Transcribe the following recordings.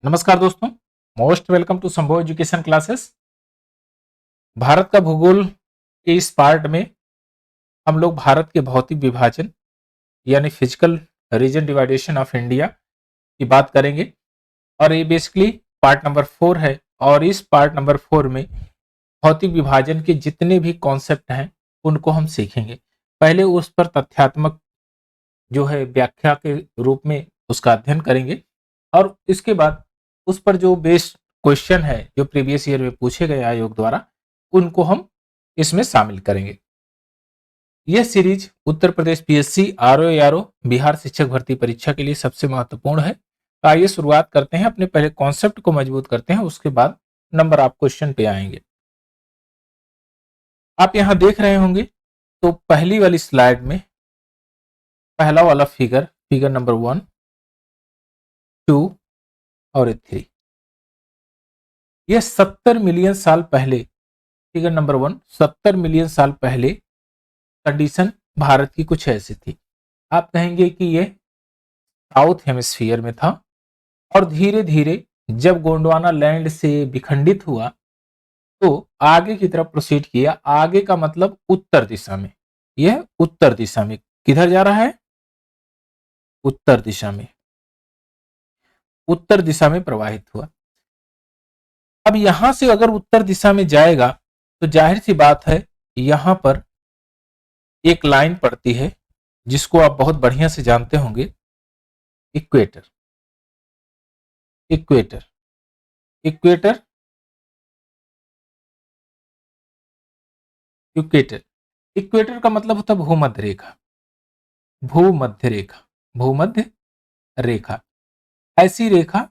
नमस्कार दोस्तों, most welcome to संभव एजुकेशन क्लासेस। भारत का भूगोल के इस पार्ट में हम लोग भारत के भौतिक विभाजन यानी physical region divideation of India की बात करेंगे और ये बेसिकली पार्ट नंबर 4 है। और इस पार्ट नंबर 4 में भौतिक विभाजन के जितने भी कॉन्सेप्ट हैं उनको हम सीखेंगे। पहले उस पर तथ्यात्मक जो है व्याख्या के रूप में उसका अध्ययन करेंगे और इसके बाद उस पर जो बेस्ड क्वेश्चन है जो प्रीवियस ईयर में पूछे गए आयोग द्वारा उनको हम इसमें शामिल करेंगे। यह series Uttar Pradesh PSC RO Bihar शिक्षक भर्ती परीक्षा के लिए सबसे महत्वपूर्ण है। तो आइए शुरुआत करते हैं, अपने पहले कॉन्सेप्ट को मजबूत करते हैं, उसके बाद नंबर आप क्वेश्चन पे आएंगे। आप यहां देख रहे होंगे तो पहली वाली स्लाइड में पहला वाला फिगर नंबर 1, 2 और 3, यह 70 मिलियन साल पहले, फिगर नंबर 1 70 मिलियन साल पहले कंडीशन भारत की कुछ ऐसी थी। आप कहेंगे कि यह साउथ हेमिस्फीयर में था और धीरे धीरे जब गोंडवाना लैंड से विखंडित हुआ तो आगे की तरफ प्रोसीड किया। आगे का मतलब उत्तर दिशा में, यह उत्तर दिशा में किधर जा रहा है? उत्तर दिशा में, उत्तर दिशा में प्रवाहित हुआ। अब यहां से अगर उत्तर दिशा में जाएगा तो जाहिर सी बात है यहां पर एक लाइन पड़ती है जिसको आप बहुत बढ़िया से जानते होंगे, equator. Equator equator equator equator का मतलब होता है भूमध्य रेखा। भूमध्य रेखा, भूमध्य रेखा, ऐसी रेखा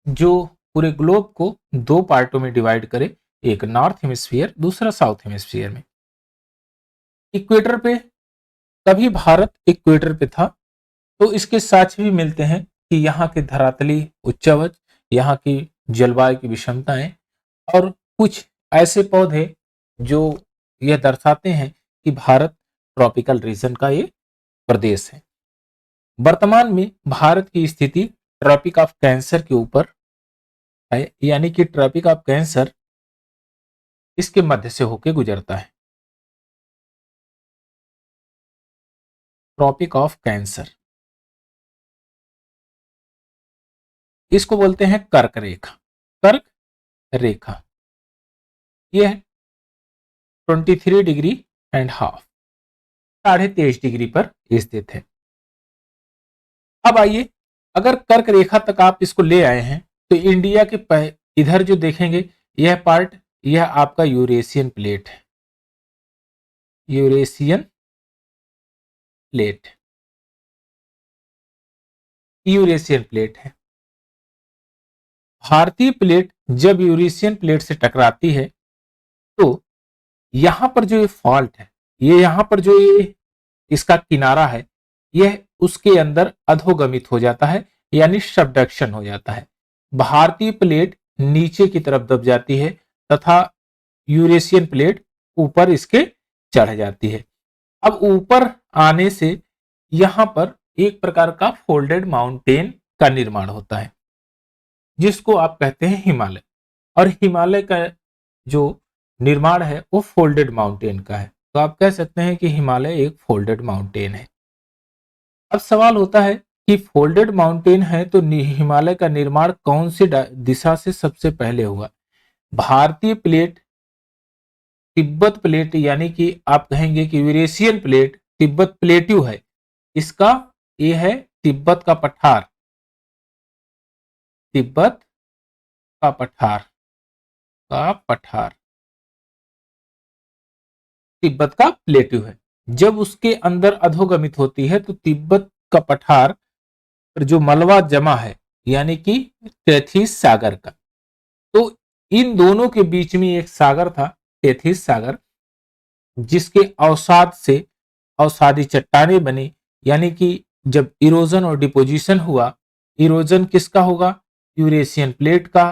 जो पूरे ग्लोब को दो पार्टों में डिवाइड करे, एक नॉर्थ हेमिस्फीयर, दूसरा साउथ हेमिस्फीयर में। इक्वेटर पे तभी भारत इक्वेटर पे था। तो इसके साक्ष्य भी मिलते हैं कि यहाँ के धरातली उच्चावच, यहाँ की जलवायु की विषमताएं और कुछ ऐसे पौधे जो यह दर्शाते हैं कि भारत ट्रॉपिकल रीजन का ये प्रदेश है। वर्तमान में भारत की स्थिति ट्रॉपिक ऑफ कैंसर के ऊपर है, यानी कि ट्रॉपिक ऑफ कैंसर इसके मध्य से होकर गुजरता है। ट्रॉपिक ऑफ कैंसर, इसको बोलते हैं कर्क रेखा। कर्क रेखा यह 23 डिग्री एंड हाफ, 23.5 डिग्री पर स्थित है। अब आइए, अगर कर्क रेखा तक आप इसको ले आए हैं तो इंडिया के इधर जो देखेंगे यह पार्ट, यह आपका यूरेशियन प्लेट है। यूरेशियन प्लेट, यूरेशियन प्लेट है। भारतीय प्लेट जब यूरेशियन प्लेट से टकराती है तो यहां पर जो ये फॉल्ट है, ये यहां पर जो ये इसका किनारा है, यह उसके अंदर अधोगमित हो जाता है, यानी सबडक्शन हो जाता है। भारतीय प्लेट नीचे की तरफ दब जाती है तथा यूरेशियन प्लेट ऊपर इसके चढ़ जाती है। अब ऊपर आने से यहां पर एक प्रकार का फोल्डेड माउंटेन का निर्माण होता है जिसको आप कहते हैं हिमालय। और हिमालय का जो निर्माण है वो फोल्डेड माउंटेन का है। तो आप कह सकते हैं कि हिमालय एक फोल्डेड माउंटेन है। अब सवाल होता है कि फोल्डेड माउंटेन है तो हिमालय का निर्माण कौन सी दिशा से सबसे पहले हुआ? भारतीय प्लेट, तिब्बत प्लेट, यानी कि आप कहेंगे कि यूरेशियन प्लेट तिब्बत प्लेट्यू है, इसका ये है तिब्बत का पठार। तिब्बत का पठार, का पठार तिब्बत का प्लेट्यू है। जब उसके अंदर अधोगमित होती है तो तिब्बत का पठार पर जो मलबा जमा है, यानी कि टेथिस सागर का, तो इन दोनों के बीच में एक सागर था, टेथिस सागर, जिसके अवसाद से अवसादी चट्टानें बनी। यानी कि जब इरोजन और डिपोजिशन हुआ, इरोजन किसका होगा? यूरेशियन प्लेट का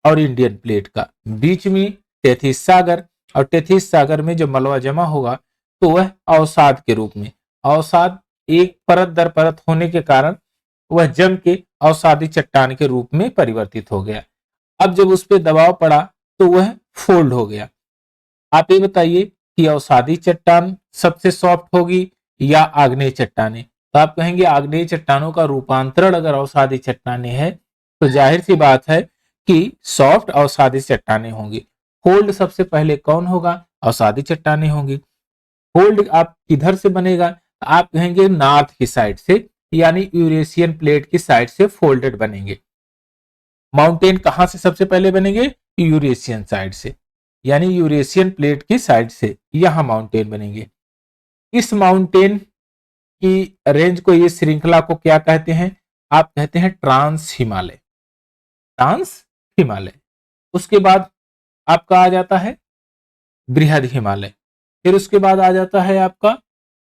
और इंडियन प्लेट का, बीच में टेथिस सागर, और टेथिस सागर में जब मलबा जमा होगा तो वह अवसाद के रूप में, अवसाद एक परत दर परत होने के कारण वह जम के अवसादी चट्टान के रूप में परिवर्तित हो गया। अब जब उस पर दबाव पड़ा तो वह फोल्ड हो गया। आप ये बताइए कि अवसादी चट्टान सबसे सॉफ्ट होगी या आग्नेय चट्टानें? तो आप कहेंगे आग्नेय चट्टानों का रूपांतरण अगर अवसादी चट्टानें है तो जाहिर सी बात है कि सॉफ्ट अवसादी चट्टानें होंगी। फोल्ड सबसे पहले कौन होगा? अवसादी चट्टानें होंगी। फोल्ड आप किधर से बनेगा? आप कहेंगे नॉर्थ की साइड से, यानी यूरेशियन प्लेट की साइड से फोल्डेड बनेंगे। माउंटेन कहां से सबसे पहले बनेंगे? यूरेशियन साइड से, यानी यूरेशियन प्लेट की साइड से यहां माउंटेन बनेंगे। इस माउंटेन की रेंज को, ये श्रृंखला को क्या कहते हैं? आप कहते हैं ट्रांस हिमालय। ट्रांस हिमालय। उसके बाद आपका आ जाता है बृहद हिमालय, फिर उसके बाद आ जाता है आपका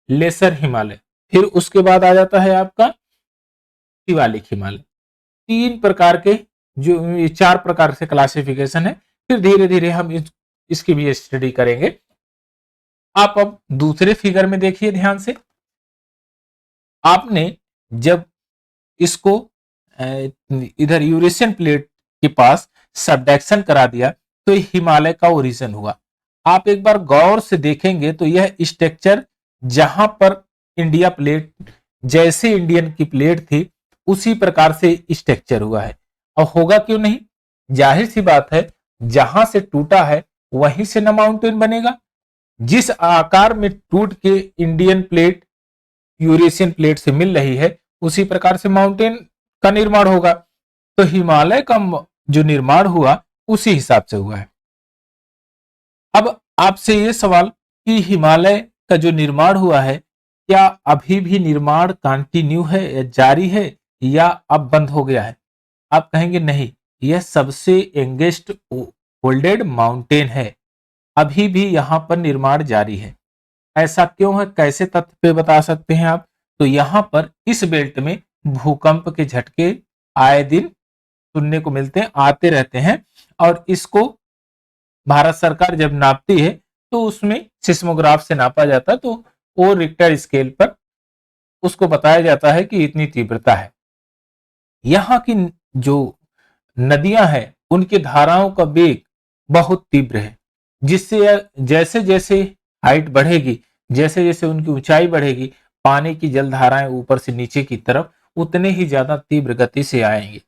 लेसर हिमालय, फिर उसके बाद आ जाता है आपका शिवालिक हिमालय। तीन प्रकार के, जो ये चार प्रकार से क्लासिफिकेशन है। फिर धीरे धीरे हम इसकी भी स्टडी करेंगे। आप अब दूसरे फिगर में देखिए ध्यान से। आपने जब इसको इधर यूरेशियन प्लेट के पास सबडक्शन करा दिया तो हिमालय का ओरिजिन हुआ। आप एक बार गौर से देखेंगे तो यह स्ट्रक्चर जहां पर इंडिया प्लेट, जैसे इंडियन की प्लेट थी उसी प्रकार से स्ट्रक्चर हुआ है। और होगा क्यों नहीं? जाहिर सी बात है, जहां से टूटा है वहीं से न माउंटेन बनेगा। जिस आकार में टूट के इंडियन प्लेट यूरेशियन प्लेट से मिल रही है उसी प्रकार से माउंटेन का निर्माण होगा। तो हिमालय का जो निर्माण हुआ उसी हिसाब से हुआ है। अब आपसे ये सवाल कि हिमालय का जो निर्माण हुआ है, क्या अभी भी निर्माण कंटिन्यू है या जारी है या अब बंद हो गया है? आप कहेंगे नहीं, यह सबसे यंगेस्ट फोल्डेड माउंटेन है, अभी भी यहां पर निर्माण जारी है। ऐसा क्यों है? कैसे तथ्य पे बता सकते हैं आप? तो यहां पर इस बेल्ट में भूकंप के झटके आए दिन सुनने को मिलते हैं, आते रहते हैं। और इसको भारत सरकार जब नापती है तो उसमें सिस्मोग्राफ से नापा जाता है, तो वो रिक्टर स्केल पर उसको बताया जाता है कि इतनी तीव्रता है। यहाँ की जो नदियां हैं उनकी धाराओं का वेग बहुत तीव्र है, जिससे जैसे जैसे हाइट बढ़ेगी, जैसे जैसे उनकी ऊंचाई बढ़ेगी, पानी की जलधाराएं ऊपर से नीचे की तरफ उतने ही ज्यादा तीव्र गति से आएंगे।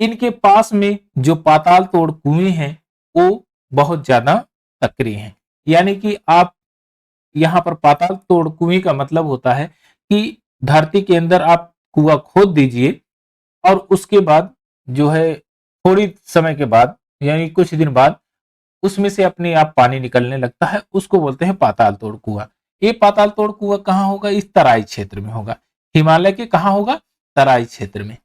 इनके पास में जो पाताल तोड़ कुएं हैं वो बहुत ज्यादा सक्रिय हैं। यानी कि आप यहाँ पर पाताल तोड़ कुएं का मतलब होता है कि धरती के अंदर आप कुआं खोद दीजिए और उसके बाद जो है थोड़ी समय के बाद, यानी कुछ दिन बाद, उसमें से अपने आप पानी निकलने लगता है, उसको बोलते हैं पाताल तोड़ कुआं। ये पाताल तोड़ कुआं कहाँ होगा? इस तराई क्षेत्र में होगा। हिमालय के कहाँ होगा? तराई क्षेत्र में।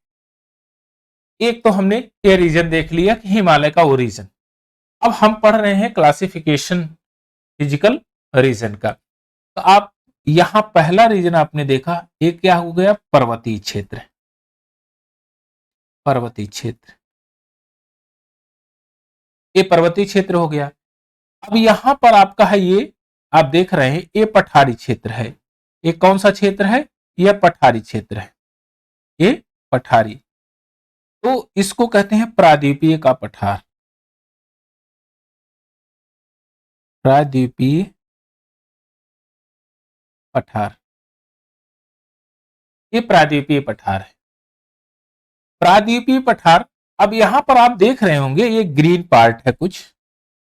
एक तो हमने ये रीजन देख लिया कि हिमालय का ओरिजिन। अब हम पढ़ रहे हैं क्लासिफिकेशन फिजिकल रीजन का। तो आप यहां पहला रीजन आपने देखा, एक क्या हो गया? पर्वतीय क्षेत्र। पर्वतीय क्षेत्र, ये पर्वतीय क्षेत्र हो गया। अब यहां पर आपका है, ये आप देख रहे हैं, ये पठारी क्षेत्र है। ये कौन सा क्षेत्र है? यह पठारी क्षेत्र है, ये पठारी। तो इसको कहते हैं प्रायद्वीपीय का पठार। प्रायद्वीपीय पठार, ये प्रायद्वीपीय पठार है। प्रायद्वीपीय पठार। अब यहां पर आप देख रहे होंगे ये ग्रीन पार्ट है कुछ,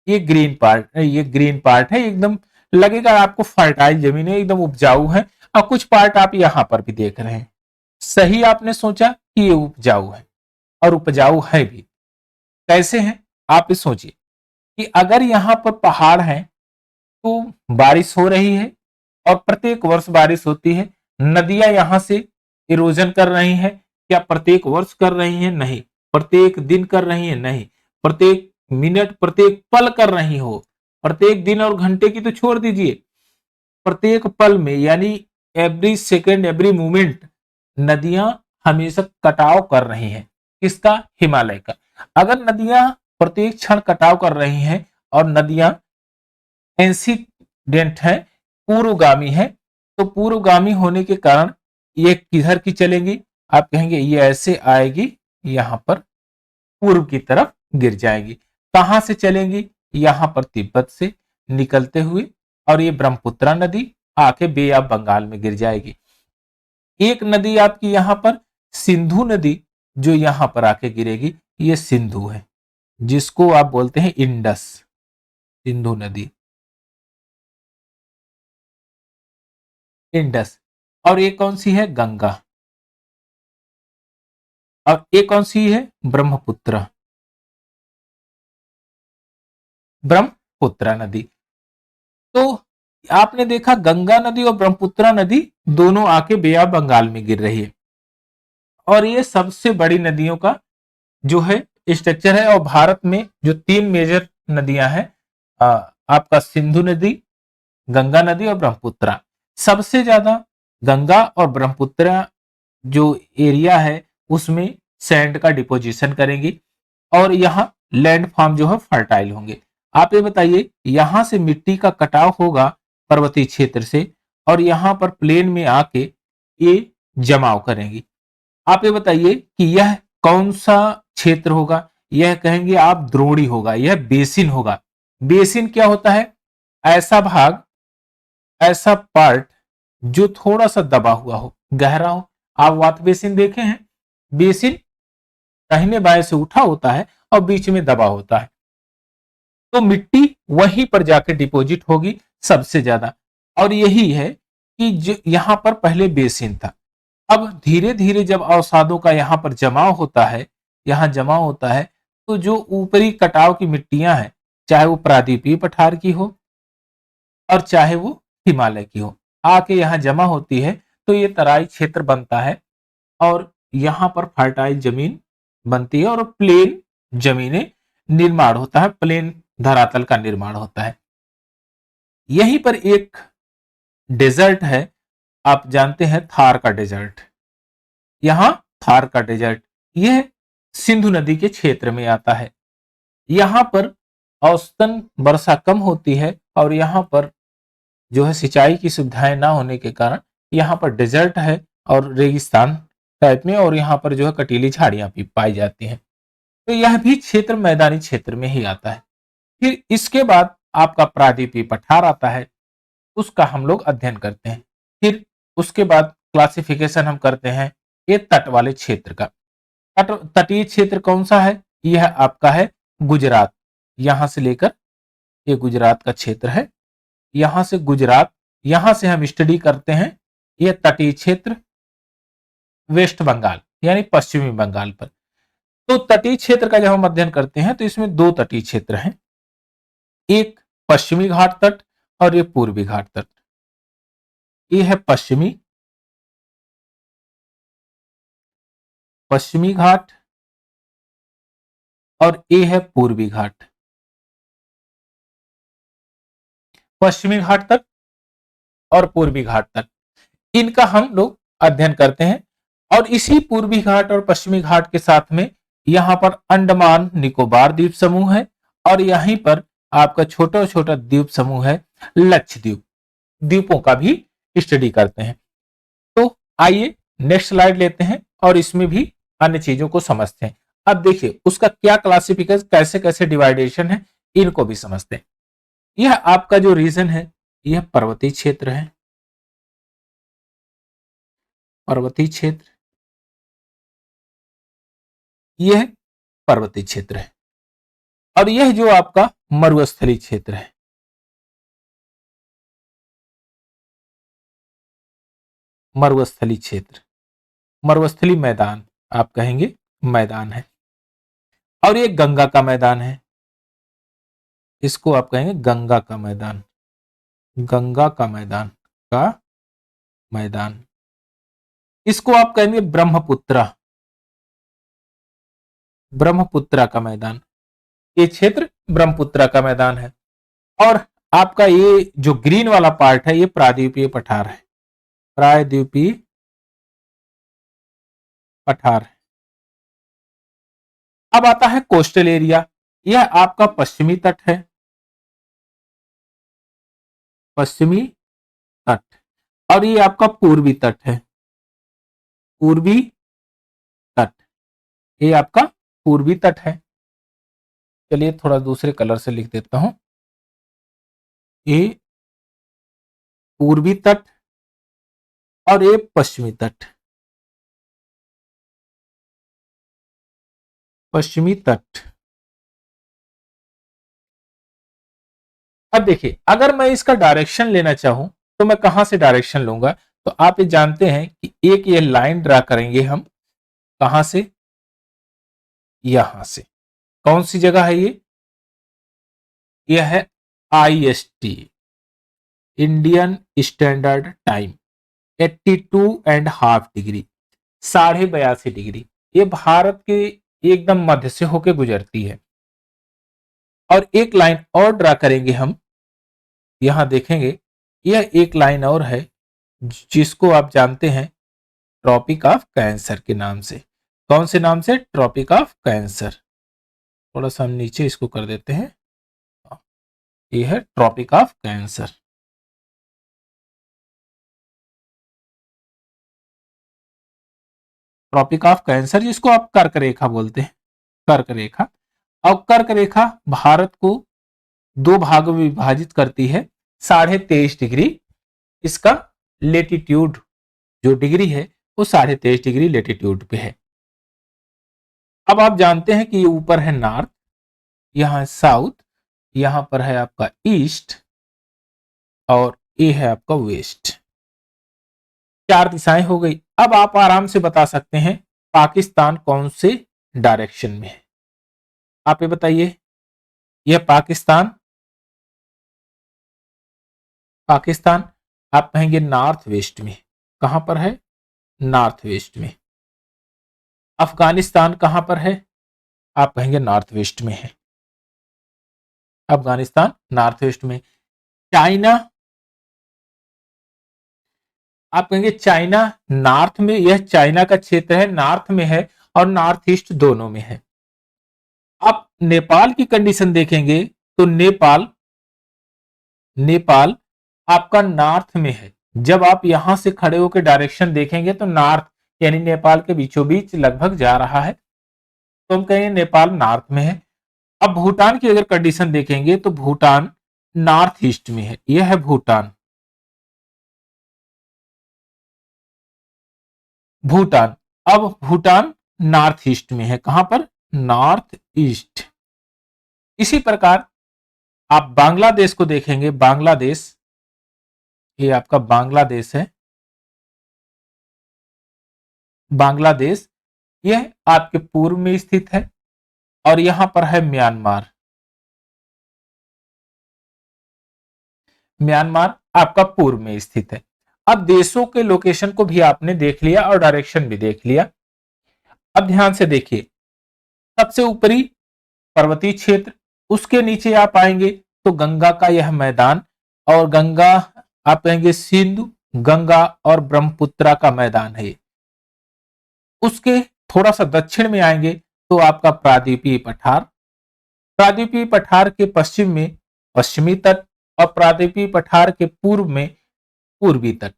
ये ग्रीन पार्ट, ये ग्रीन पार्ट है, एकदम लगेगा आपको फर्टाइल जमीन है, एकदम उपजाऊ है। और कुछ पार्ट आप यहां पर भी देख रहे हैं। सही आपने सोचा कि ये उपजाऊ है, और उपजाऊ है भी। कैसे है? आप सोचिए कि अगर यहां पर पहाड़ है तो बारिश हो रही है, और प्रत्येक वर्ष बारिश होती है। नदियां यहां से इरोजन कर रही हैं। क्या प्रत्येक वर्ष कर रही हैं? नहीं। प्रत्येक दिन कर रही हैं? नहीं। प्रत्येक मिनट, प्रत्येक पल कर रही हो। प्रत्येक दिन और घंटे की तो छोड़ दीजिए, प्रत्येक पल में, यानी एवरी सेकेंड, एवरी मोमेंट नदियां हमेशा कटाव कर रही हैं। किसका? हिमालय का। अगर नदियां प्रत्येक क्षण कटाव कर रही हैं और नदियां इंसिडेंट है, पूर्वगामी है, तो पूर्वगामी होने के कारण ये किधर की चलेंगी? आप कहेंगे ये ऐसे आएगी, यहां पर पूर्व की तरफ गिर जाएगी। कहां से चलेंगी? यहां पर तिब्बत से निकलते हुए, और ये ब्रह्मपुत्रा नदी आके बे ऑफ बंगाल में गिर जाएगी। एक नदी आपकी यहां पर सिंधु नदी, जो यहां पर आके गिरेगी, ये सिंधु है, जिसको आप बोलते हैं इंडस, सिंधु नदी, इंडस। और एक कौन सी है? गंगा। और एक कौन सी है? ब्रह्मपुत्र, ब्रह्मपुत्रा नदी। तो आपने देखा गंगा नदी और ब्रह्मपुत्रा नदी दोनों आके बे ऑफ बंगाल में गिर रही है, और ये सबसे बड़ी नदियों का जो है स्ट्रक्चर है। और भारत में जो तीन मेजर नदियां हैं, आपका सिंधु नदी, गंगा नदी और ब्रह्मपुत्रा, सबसे ज्यादा गंगा और ब्रह्मपुत्रा जो एरिया है उसमें सैंड का डिपोजिशन करेंगी, और यहाँ लैंड फॉर्म जो है फर्टाइल होंगे। आप ये बताइए, यहां से मिट्टी का कटाव होगा पर्वतीय क्षेत्र से, और यहां पर प्लेन में आके ये जमाव करेंगी। आप ये बताइए कि यह कौन सा क्षेत्र होगा? यह कहेंगे आप द्रोणी होगा, यह बेसिन होगा। बेसिन क्या होता है? ऐसा भाग, ऐसा पार्ट जो थोड़ा सा दबा हुआ हो, गहरा हो। आप वात बेसिन देखे हैं? बेसिन दाहिने बाएं से उठा होता है और बीच में दबा होता है, तो मिट्टी वहीं पर जाकर डिपॉजिट होगी सबसे ज्यादा। और यही है कि जो यहां पर पहले बेसिन था, अब धीरे धीरे जब अवसादों का यहां पर जमाव होता है, यहां जमाव होता है, तो जो ऊपरी कटाव की मिट्टियां हैं, चाहे वो प्रादीपीय पठार की हो और चाहे वो हिमालय की हो, आके यहाँ जमा होती है, तो ये तराई क्षेत्र बनता है, और यहाँ पर फर्टाइल जमीन बनती है, और प्लेन जमीनें निर्माण होता है, प्लेन धरातल का निर्माण होता है। यहीं पर एक डेजर्ट है, आप जानते हैं थार का डेजर्ट। यहां थार का डेजर्ट, यह सिंधु नदी के क्षेत्र में आता है। यहां पर औसतन वर्षा कम होती है, और यहां पर जो है सिंचाई की सुविधाएं ना होने के कारण यहाँ पर डेजर्ट है और रेगिस्तान टाइप में, और यहाँ पर जो है कटीली झाड़ियां भी पाई जाती हैं। तो यह भी क्षेत्र मैदानी क्षेत्र में ही आता है। फिर इसके बाद आपका प्रादीपीय पठार आता है, उसका हम लोग अध्ययन करते हैं। फिर उसके बाद क्लासिफिकेशन हम करते हैं ये तट वाले क्षेत्र का। तटीय क्षेत्र कौन सा है? यह आपका है गुजरात, यहां से लेकर ये गुजरात का क्षेत्र है, यहां से गुजरात, यहां से हम स्टडी करते हैं यह तटीय क्षेत्र वेस्ट बंगाल यानी पश्चिमी बंगाल पर। तो तटीय क्षेत्र का जब हम अध्ययन करते हैं तो इसमें दो तटीय क्षेत्र हैं, एक पश्चिमी घाट तट और ये पूर्वी घाट तट। ये है पश्चिमी घाट, और ये है पूर्वी घाट। पश्चिमी घाट तट और पूर्वी घाट तट, इनका हम लोग अध्ययन करते हैं। और इसी पूर्वी घाट और पश्चिमी घाट के साथ में यहां पर अंडमान निकोबार द्वीप समूह है, और यहीं पर आपका छोटा छोटा द्वीप समूह है लक्षद्वीप, द्वीपों का भी स्टडी करते हैं। तो आइए नेक्स्ट स्लाइड लेते हैं और इसमें भी अन्य चीजों को समझते हैं। अब देखिए उसका क्या क्लासिफिकेशन, कैसे कैसे डिवाइडेशन है, इनको भी समझते हैं। यह आपका जो रीजन है यह पर्वतीय क्षेत्र है, पर्वतीय क्षेत्र, यह पर्वतीय क्षेत्र है। और यह जो आपका मरुस्थलीय क्षेत्र है, मरुस्थलीय क्षेत्र, मरुस्थलीय मैदान आप कहेंगे, मैदान है। और ये गंगा का मैदान है, इसको आप कहेंगे गंगा का मैदान, गंगा का मैदान, का मैदान। इसको आप कहेंगे ब्रह्मपुत्रा, ब्रह्मपुत्रा का मैदान। ये क्षेत्र ब्रह्मपुत्रा का मैदान है। और आपका ये जो ग्रीन वाला पार्ट है ये प्रायद्वीपीय पठार है, प्रायद्वीपीय पठार है। अब आता है कोस्टल एरिया, यह आपका पश्चिमी तट है, पश्चिमी तट। और ये आपका पूर्वी तट है, पूर्वी ये आपका पूर्वी तट है। चलिए थोड़ा दूसरे कलर से लिख देता हूं। ये पूर्वी तट और ये पश्चिमी तट। पश्चिमी तट। अब देखिए, अगर मैं इसका डायरेक्शन लेना चाहूं तो मैं कहां से डायरेक्शन लूंगा? तो आप ये जानते हैं कि एक ये लाइन ड्रा करेंगे हम। कहां से? यहां से। कौन सी जगह है ये? यह है IST, Indian standard time, 82.5 degree, 82.5 degree. ये भारत के एकदम मध्य से होकर गुजरती है। और एक लाइन और ड्रा करेंगे हम। यहां देखेंगे, यह एक लाइन और है जिसको आप जानते हैं ट्रॉपिक ऑफ कैंसर के नाम से। कौन से नाम से? Tropic of cancer. थोड़ा सा हम नीचे इसको कर देते हैं। ये है tropic of cancer. Tropic of cancer जिसको आप कर्क रेखा बोलते हैं। कर्क रेखा। अब कर्क रेखा भारत को दो भागों में विभाजित करती है। 23.5 डिग्री इसका लेटीट्यूड जो डिग्री है वो 23.5 डिग्री लेटीट्यूड पे है। अब आप जानते हैं कि ये ऊपर है नॉर्थ, यहां है साउथ, यहां पर है आपका ईस्ट और ये है आपका वेस्ट। 4 दिशाएं हो गई। अब आप आराम से बता सकते हैं पाकिस्तान कौन से डायरेक्शन में है। आप ये बताइए, यह पाकिस्तान। पाकिस्तान आप कहेंगे नॉर्थ वेस्ट में। कहां पर है? नॉर्थ वेस्ट में। अफगानिस्तान कहां पर है? आप कहेंगे नॉर्थ वेस्ट में है। अफगानिस्तान नॉर्थ वेस्ट में। चाइना, आप कहेंगे चाइना नॉर्थ में। यह चाइना का क्षेत्र है, नॉर्थ में है और नॉर्थ ईस्ट दोनों में है। आप नेपाल की कंडीशन देखेंगे तो नेपाल, नेपाल आपका नॉर्थ में है। जब आप यहां से खड़े होकर डायरेक्शन देखेंगे तो नॉर्थ यानी नेपाल के बीचों बीच लगभग जा रहा है, तो हम कहेंगे नेपाल नॉर्थ में है। अब भूटान की अगर कंडीशन देखेंगे तो भूटान नॉर्थ ईस्ट में है। यह है भूटान। भूटान, अब भूटान नॉर्थ ईस्ट में है। कहां पर? North east. इसी प्रकार आप बांग्लादेश को देखेंगे। बांग्लादेश, ये आपका बांग्लादेश है। बांग्लादेश यह आपके पूर्व में स्थित है और यहां पर है म्यांमार। म्यांमार आपका पूर्व में स्थित है। अब देशों के लोकेशन को भी आपने देख लिया और डायरेक्शन भी देख लिया। अब ध्यान से देखिए, सबसे ऊपरी पर्वतीय क्षेत्र, उसके नीचे आप आएंगे तो गंगा का यह मैदान, और गंगा आप कहेंगे सिंधु, गंगा और ब्रह्मपुत्रा का मैदान है। उसके थोड़ा सा दक्षिण में आएंगे तो आपका प्रायद्वीपीय पठार। प्रायद्वीपीय पठार के पश्चिम में पश्चिमी तट और प्रायद्वीपीय पठार के पूर्व में पूर्वी तट।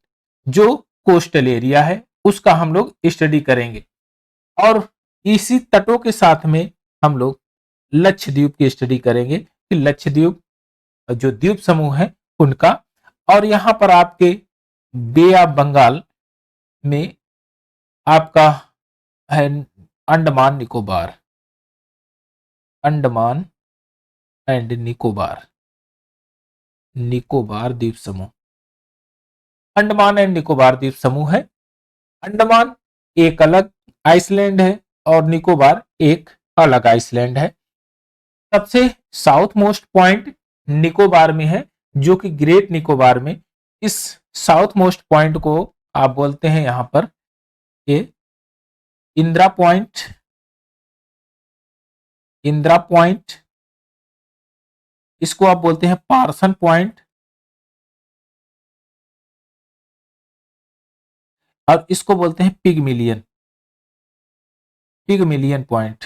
जो कोस्टल एरिया है उसका हम लोग स्टडी करेंगे और इसी तटों के साथ में हम लोग लक्षद्वीप की स्टडी करेंगे कि लक्षद्वीप जो द्वीप समूह है उनका। और यहां पर आपके बे ऑफ बंगाल में आपका है अंडमान निकोबार। अंडमान एंड निकोबार, निकोबार द्वीप समूह। अंडमान एंड निकोबार द्वीप समूह है। अंडमान एक अलग आइसलैंड है और निकोबार एक अलग आइसलैंड है। सबसे साउथ मोस्ट पॉइंट निकोबार में है, जो कि ग्रेट निकोबार में। इस साउथ मोस्ट पॉइंट को आप बोलते हैं यहां पर ये इंदिरा पॉइंट। इंदिरा पॉइंट, इसको आप बोलते हैं पार्सन पॉइंट, और इसको बोलते हैं पिगमिलियन, पिगमिलियन पॉइंट।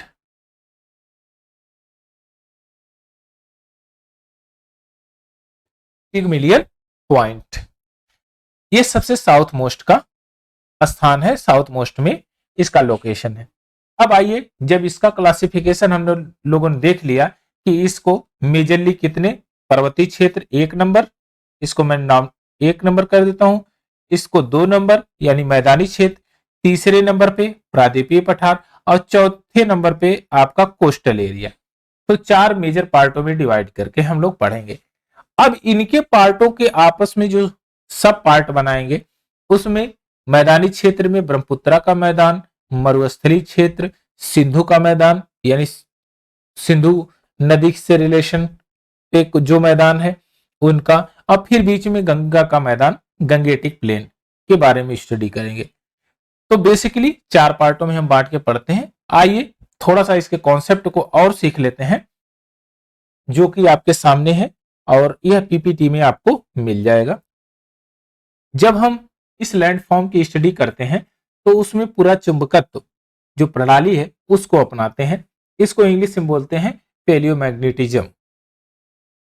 पिगमिलियन पॉइंट ये सबसे साउथ मोस्ट का स्थान है, साउथ मोस्ट में इसका लोकेशन है। अब आइए, जब इसका क्लासिफिकेशन हम लोगों ने देख लिया कि इसको मेजरली कितने पर्वतीय क्षेत्र 1 नंबर, इसको मैं नाम 1 नंबर कर देता हूं, इसको 2 नंबर यानी मैदानी क्षेत्र, तीसरे नंबर पे प्रायद्वीपीय पठार और चौथे नंबर पे आपका कोस्टल एरिया। तो 4 मेजर पार्टों में डिवाइड करके हम लोग पढ़ेंगे। अब इनके पार्टों के आपस में जो सब पार्ट बनाएंगे, उसमें मैदानी क्षेत्र में ब्रह्मपुत्रा का मैदान, मरुस्थलीय क्षेत्र सिंधु का मैदान यानी सिंधु नदी से रिलेशन पे जो मैदान है उनका, और फिर बीच में गंगा का मैदान गंगेटिक प्लेन के बारे में स्टडी करेंगे। तो बेसिकली 4 पार्टों में हम बांट के पढ़ते हैं। आइए थोड़ा सा इसके कॉन्सेप्ट को और सीख लेते हैं, जो कि आपके सामने है और यह पीपीटी में आपको मिल जाएगा। जब हम इस लैंडफॉर्म की स्टडी करते हैं तो उसमें पूरा चुंबकत्व जो प्रणाली है उसको अपनाते हैं। इसको इंग्लिश में बोलते हैं पैलियोमैग्नेटिज्म।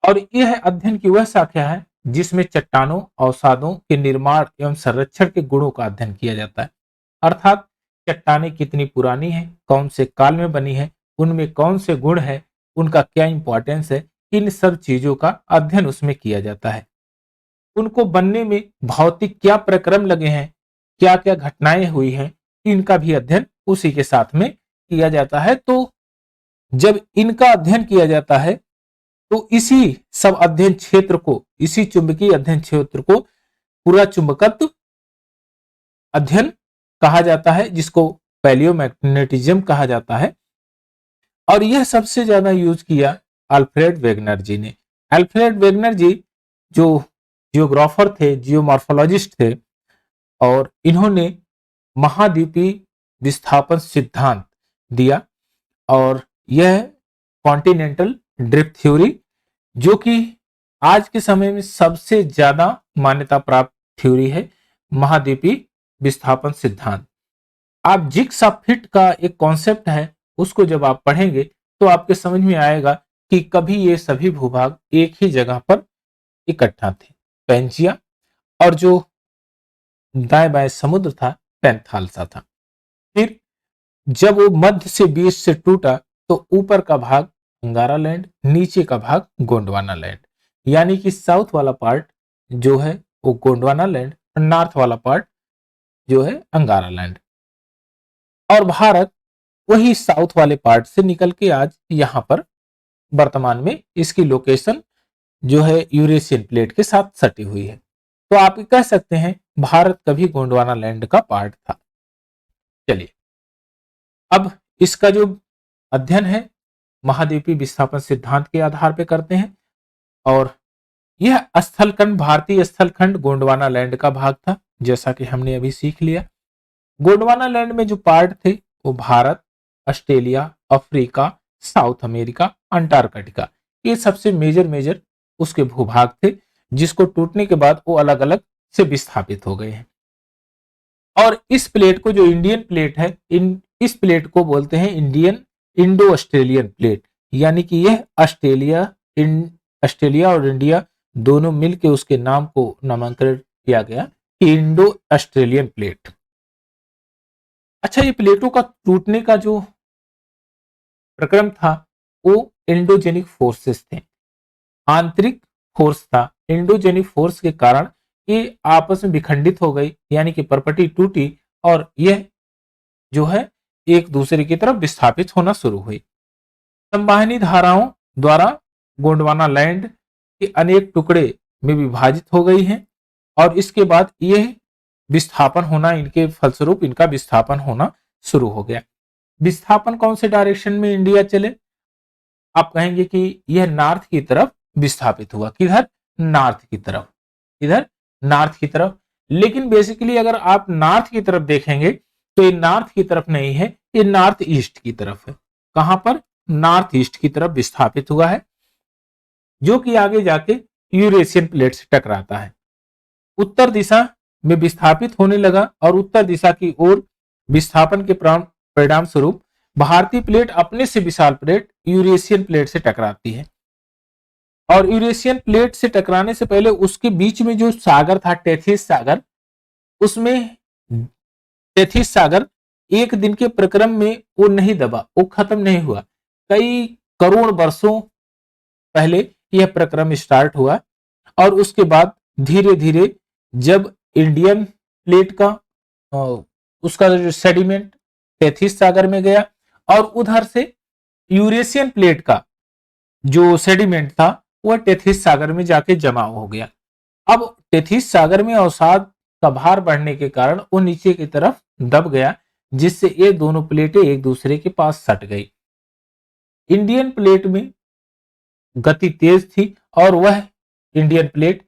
और यह अध्ययन की वह शाखा है जिसमें चट्टानों, अवसादों के निर्माण एवं संरक्षण के गुणों का अध्ययन किया जाता है। अर्थात चट्टानें कितनी पुरानी हैं, कौन से काल में बनी है, उनमें कौन से गुण है, उनका क्या इंपॉर्टेंस है, इन सब चीजों का अध्ययन उसमें किया जाता है। उनको बनने में भौतिक क्या प्रक्रम लगे हैं, क्या क्या घटनाएं हुई हैं, इनका भी अध्ययन उसी के साथ में किया जाता है। तो जब इनका अध्ययन किया जाता है तो इसी सब अध्ययन क्षेत्र को, इसी चुंबकीय अध्ययन क्षेत्र को पूरा चुंबकत्व अध्ययन कहा जाता है, जिसको पैलियोमैग्नेटिज्म कहा जाता है। और यह सबसे ज्यादा यूज किया अल्फ्रेड वेगनर जी ने। अल्फ्रेड वेगनर जी जो जियोग्राफर थे, जियोमॉर्फोलॉजिस्ट थे, और इन्होंने महाद्वीपीय विस्थापन सिद्धांत दिया। और यह कॉन्टिनेंटल ड्रिफ्ट थ्योरी, जो कि आज के समय में सबसे ज्यादा मान्यता प्राप्त थ्योरी है, महाद्वीपीय विस्थापन सिद्धांत। आप जिग्स ऑफ फिट का एक कॉन्सेप्ट है, उसको जब आप पढ़ेंगे तो आपके समझ में आएगा कि कभी ये सभी भूभाग एक ही जगह पर इकट्ठा थे, पेंजिया, और जो दाएं बाएं समुद्र था पेंथालसा था। फिर जब वो मध्य से बीच से टूटा तो ऊपर का भाग अंगारा लैंड, नीचे का भाग गोंडवाना लैंड, यानी कि साउथ वाला पार्ट जो है वो गोंडवाना लैंड और नॉर्थ वाला पार्ट जो है अंगारा लैंड। और भारत वही साउथ वाले पार्ट से निकल के आज यहां पर वर्तमान में इसकी लोकेशन जो है यूरेशियन प्लेट के साथ सटी हुई है। तो आप कह सकते हैं भारत कभी गोंडवाना लैंड का पार्ट था। चलिए, अब इसका जो अध्ययन है महाद्वीपीय विस्थापन सिद्धांत के आधार पर करते हैं। और यह स्थलखंड, भारतीय स्थलखंड गोंडवाना लैंड का भाग था, जैसा कि हमने अभी सीख लिया। गोंडवाना लैंड में जो पार्ट थे वो Bharat, Australia, Africa, south America, Antarctica, ये सबसे मेजर उसके भूभाग थे, जिसको टूटने के बाद वो अलग अलग से विस्थापित हो गए हैं। और इस प्लेट को, जो इंडियन प्लेट है, इस प्लेट को बोलते हैं इंडो ऑस्ट्रेलियन प्लेट, यानी कि यह ऑस्ट्रेलिया और इंडिया दोनों मिलकर उसके नाम को नामांकित किया गया कि इंडो ऑस्ट्रेलियन प्लेट। अच्छा, ये प्लेटों का टूटने का जो प्रक्रम था वो एंडोजेनिक फोर्सेस थे, आंतरिक फोर्स था। एंडोजेनिक फोर्स के कारण ये आपस में विखंडित हो गई, यानी कि परपटी टूटी और यह जो है एक दूसरे की तरफ विस्थापित होना शुरू हुई। संवाहिनी धाराओं द्वारा गोंडवाना लैंड के अनेक टुकड़े में विभाजित हो गई हैं और इसके बाद यह विस्थापन होना, इनके फलस्वरूप इनका विस्थापन होना शुरू हो गया। विस्थापन कौन से डायरेक्शन में इंडिया चले? आप कहेंगे कि यह नॉर्थ की तरफ विस्थापित हुआ। किधर? नॉर्थ की तरफ। इधर नॉर्थ की तरफ। लेकिन बेसिकली अगर आप नॉर्थ की तरफ देखेंगे तो ये नॉर्थ की तरफ नहीं है, ये नॉर्थ ईस्ट की तरफ है। कहां पर? नॉर्थ ईस्ट की तरफ विस्थापित हुआ है, जो कि आगे जाके यूरेशियन प्लेट से टकराता है। उत्तर दिशा में विस्थापित होने लगा और उत्तर दिशा की ओर विस्थापन के परिणाम स्वरूप भारतीय प्लेट अपने से विशाल प्लेट यूरेशियन प्लेट से टकराती है। और यूरेशियन प्लेट से टकराने से पहले उसके बीच में जो सागर था, टेथिस सागर, उसमें टेथिस सागर एक दिन के प्रक्रम में वो नहीं दबा, वो खत्म नहीं हुआ। कई करोड़ वर्षों पहले यह प्रक्रम स्टार्ट हुआ और उसके बाद धीरे धीरे जब इंडियन प्लेट का उसका जो सेडिमेंट टेथिस सागर में गया और उधर से यूरेशियन प्लेट का जो सेडिमेंट था वह टेथिस सागर में जाके जमा हो गया। अब टेथिस सागर में अवसाद का भार बढ़ने के कारण वो नीचे की तरफ दब गया, जिससे ये दोनों प्लेटें एक दूसरे के पास सट गई। इंडियन प्लेट में गति तेज थी और वह इंडियन प्लेट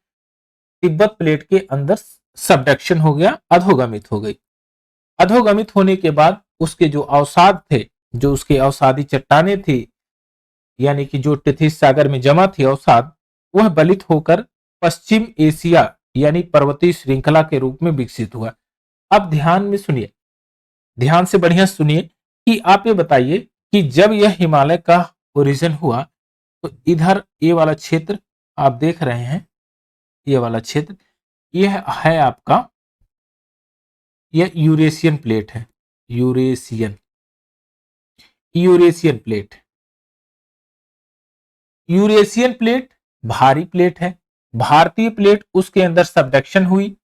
तिब्बत प्लेट के अंदर सबडक्शन हो गया, अधोगमित हो गई। अधोगमित होने के बाद उसके जो अवसाद थे, जो उसके अवसादी चट्टाने थी, यानी कि जो टेथिस सागर में जमा थी अवसाद, वह बलित होकर पश्चिम एशिया यानी पर्वतीय श्रृंखला के रूप में विकसित हुआ। अब ध्यान में सुनिए, ध्यान से बढ़िया सुनिए कि आप ये बताइए कि जब यह हिमालय का ओरिजिन हुआ तो इधर ये वाला क्षेत्र आप देख रहे हैं, ये वाला क्षेत्र यह है आपका, यह यूरेशियन प्लेट है, Eurasian Eurasian plate. Eurasian plate भारी प्लेट है, भारतीय प्लेट उसके अंदर सबडक्शन हुई।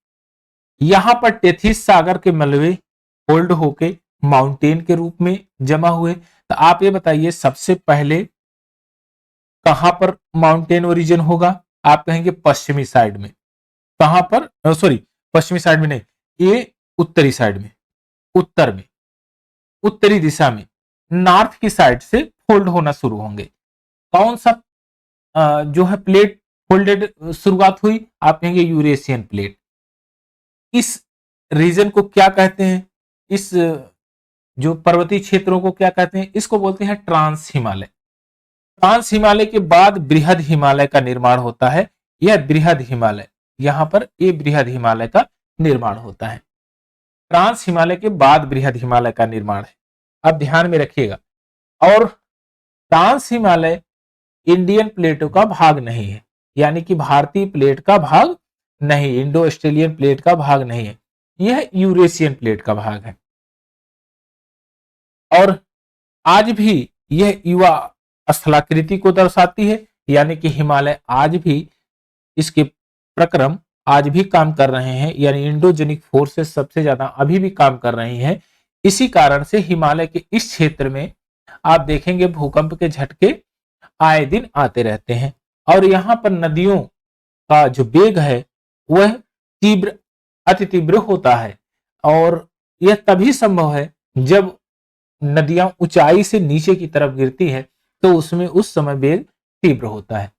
यहां पर टेथिस सागर के मलबे होल्ड होके माउंटेन के रूप में जमा हुए। तो आप ये बताइए सबसे पहले कहां पर माउंटेन ओरिजिन होगा? आप कहेंगे पश्चिमी साइड में। कहां पर? सॉरी, पश्चिमी साइड में नहीं, ये उत्तरी साइड में, उत्तर में, उत्तरी दिशा में, नॉर्थ की साइड से फोल्ड होना शुरू होंगे। कौन सा जो है प्लेट फोल्डेड शुरुआत हुई? आप कहेंगे यूरेशियन प्लेट। इस रीजन को क्या कहते हैं? इस जो पर्वतीय क्षेत्रों को क्या कहते हैं? इसको बोलते हैं ट्रांस हिमालय। ट्रांस हिमालय के बाद बृहद हिमालय का निर्माण होता है। यह बृहद हिमालय, यहां पर ये बृहद हिमालय का निर्माण होता है। ट्रांस हिमालय के बाद बृहद हिमालय का निर्माण है। अब ध्यान में रखिएगा। और ट्रांस हिमालय इंडियन प्लेटों का भाग नहीं है, यानी कि भारतीय प्लेट का भाग नहीं, इंडो ऑस्ट्रेलियन प्लेट का भाग नहीं है, यह यूरेशियन प्लेट का भाग है। और आज भी यह युवा स्थलाकृति को दर्शाती है, यानी कि हिमालय आज भी, इसके प्रक्रम आज भी काम कर रहे हैं, यानी इंडोजेनिक फोर्सेस सबसे ज्यादा अभी भी काम कर रही हैं। इसी कारण से हिमालय के इस क्षेत्र में आप देखेंगे भूकंप के झटके आए दिन आते रहते हैं। और यहाँ पर नदियों का जो वेग है वह तीव्र, अति तीव्र होता है। और यह तभी संभव है जब नदियां ऊंचाई से नीचे की तरफ गिरती है, तो उसमें उस समय वेग तीव्र होता है।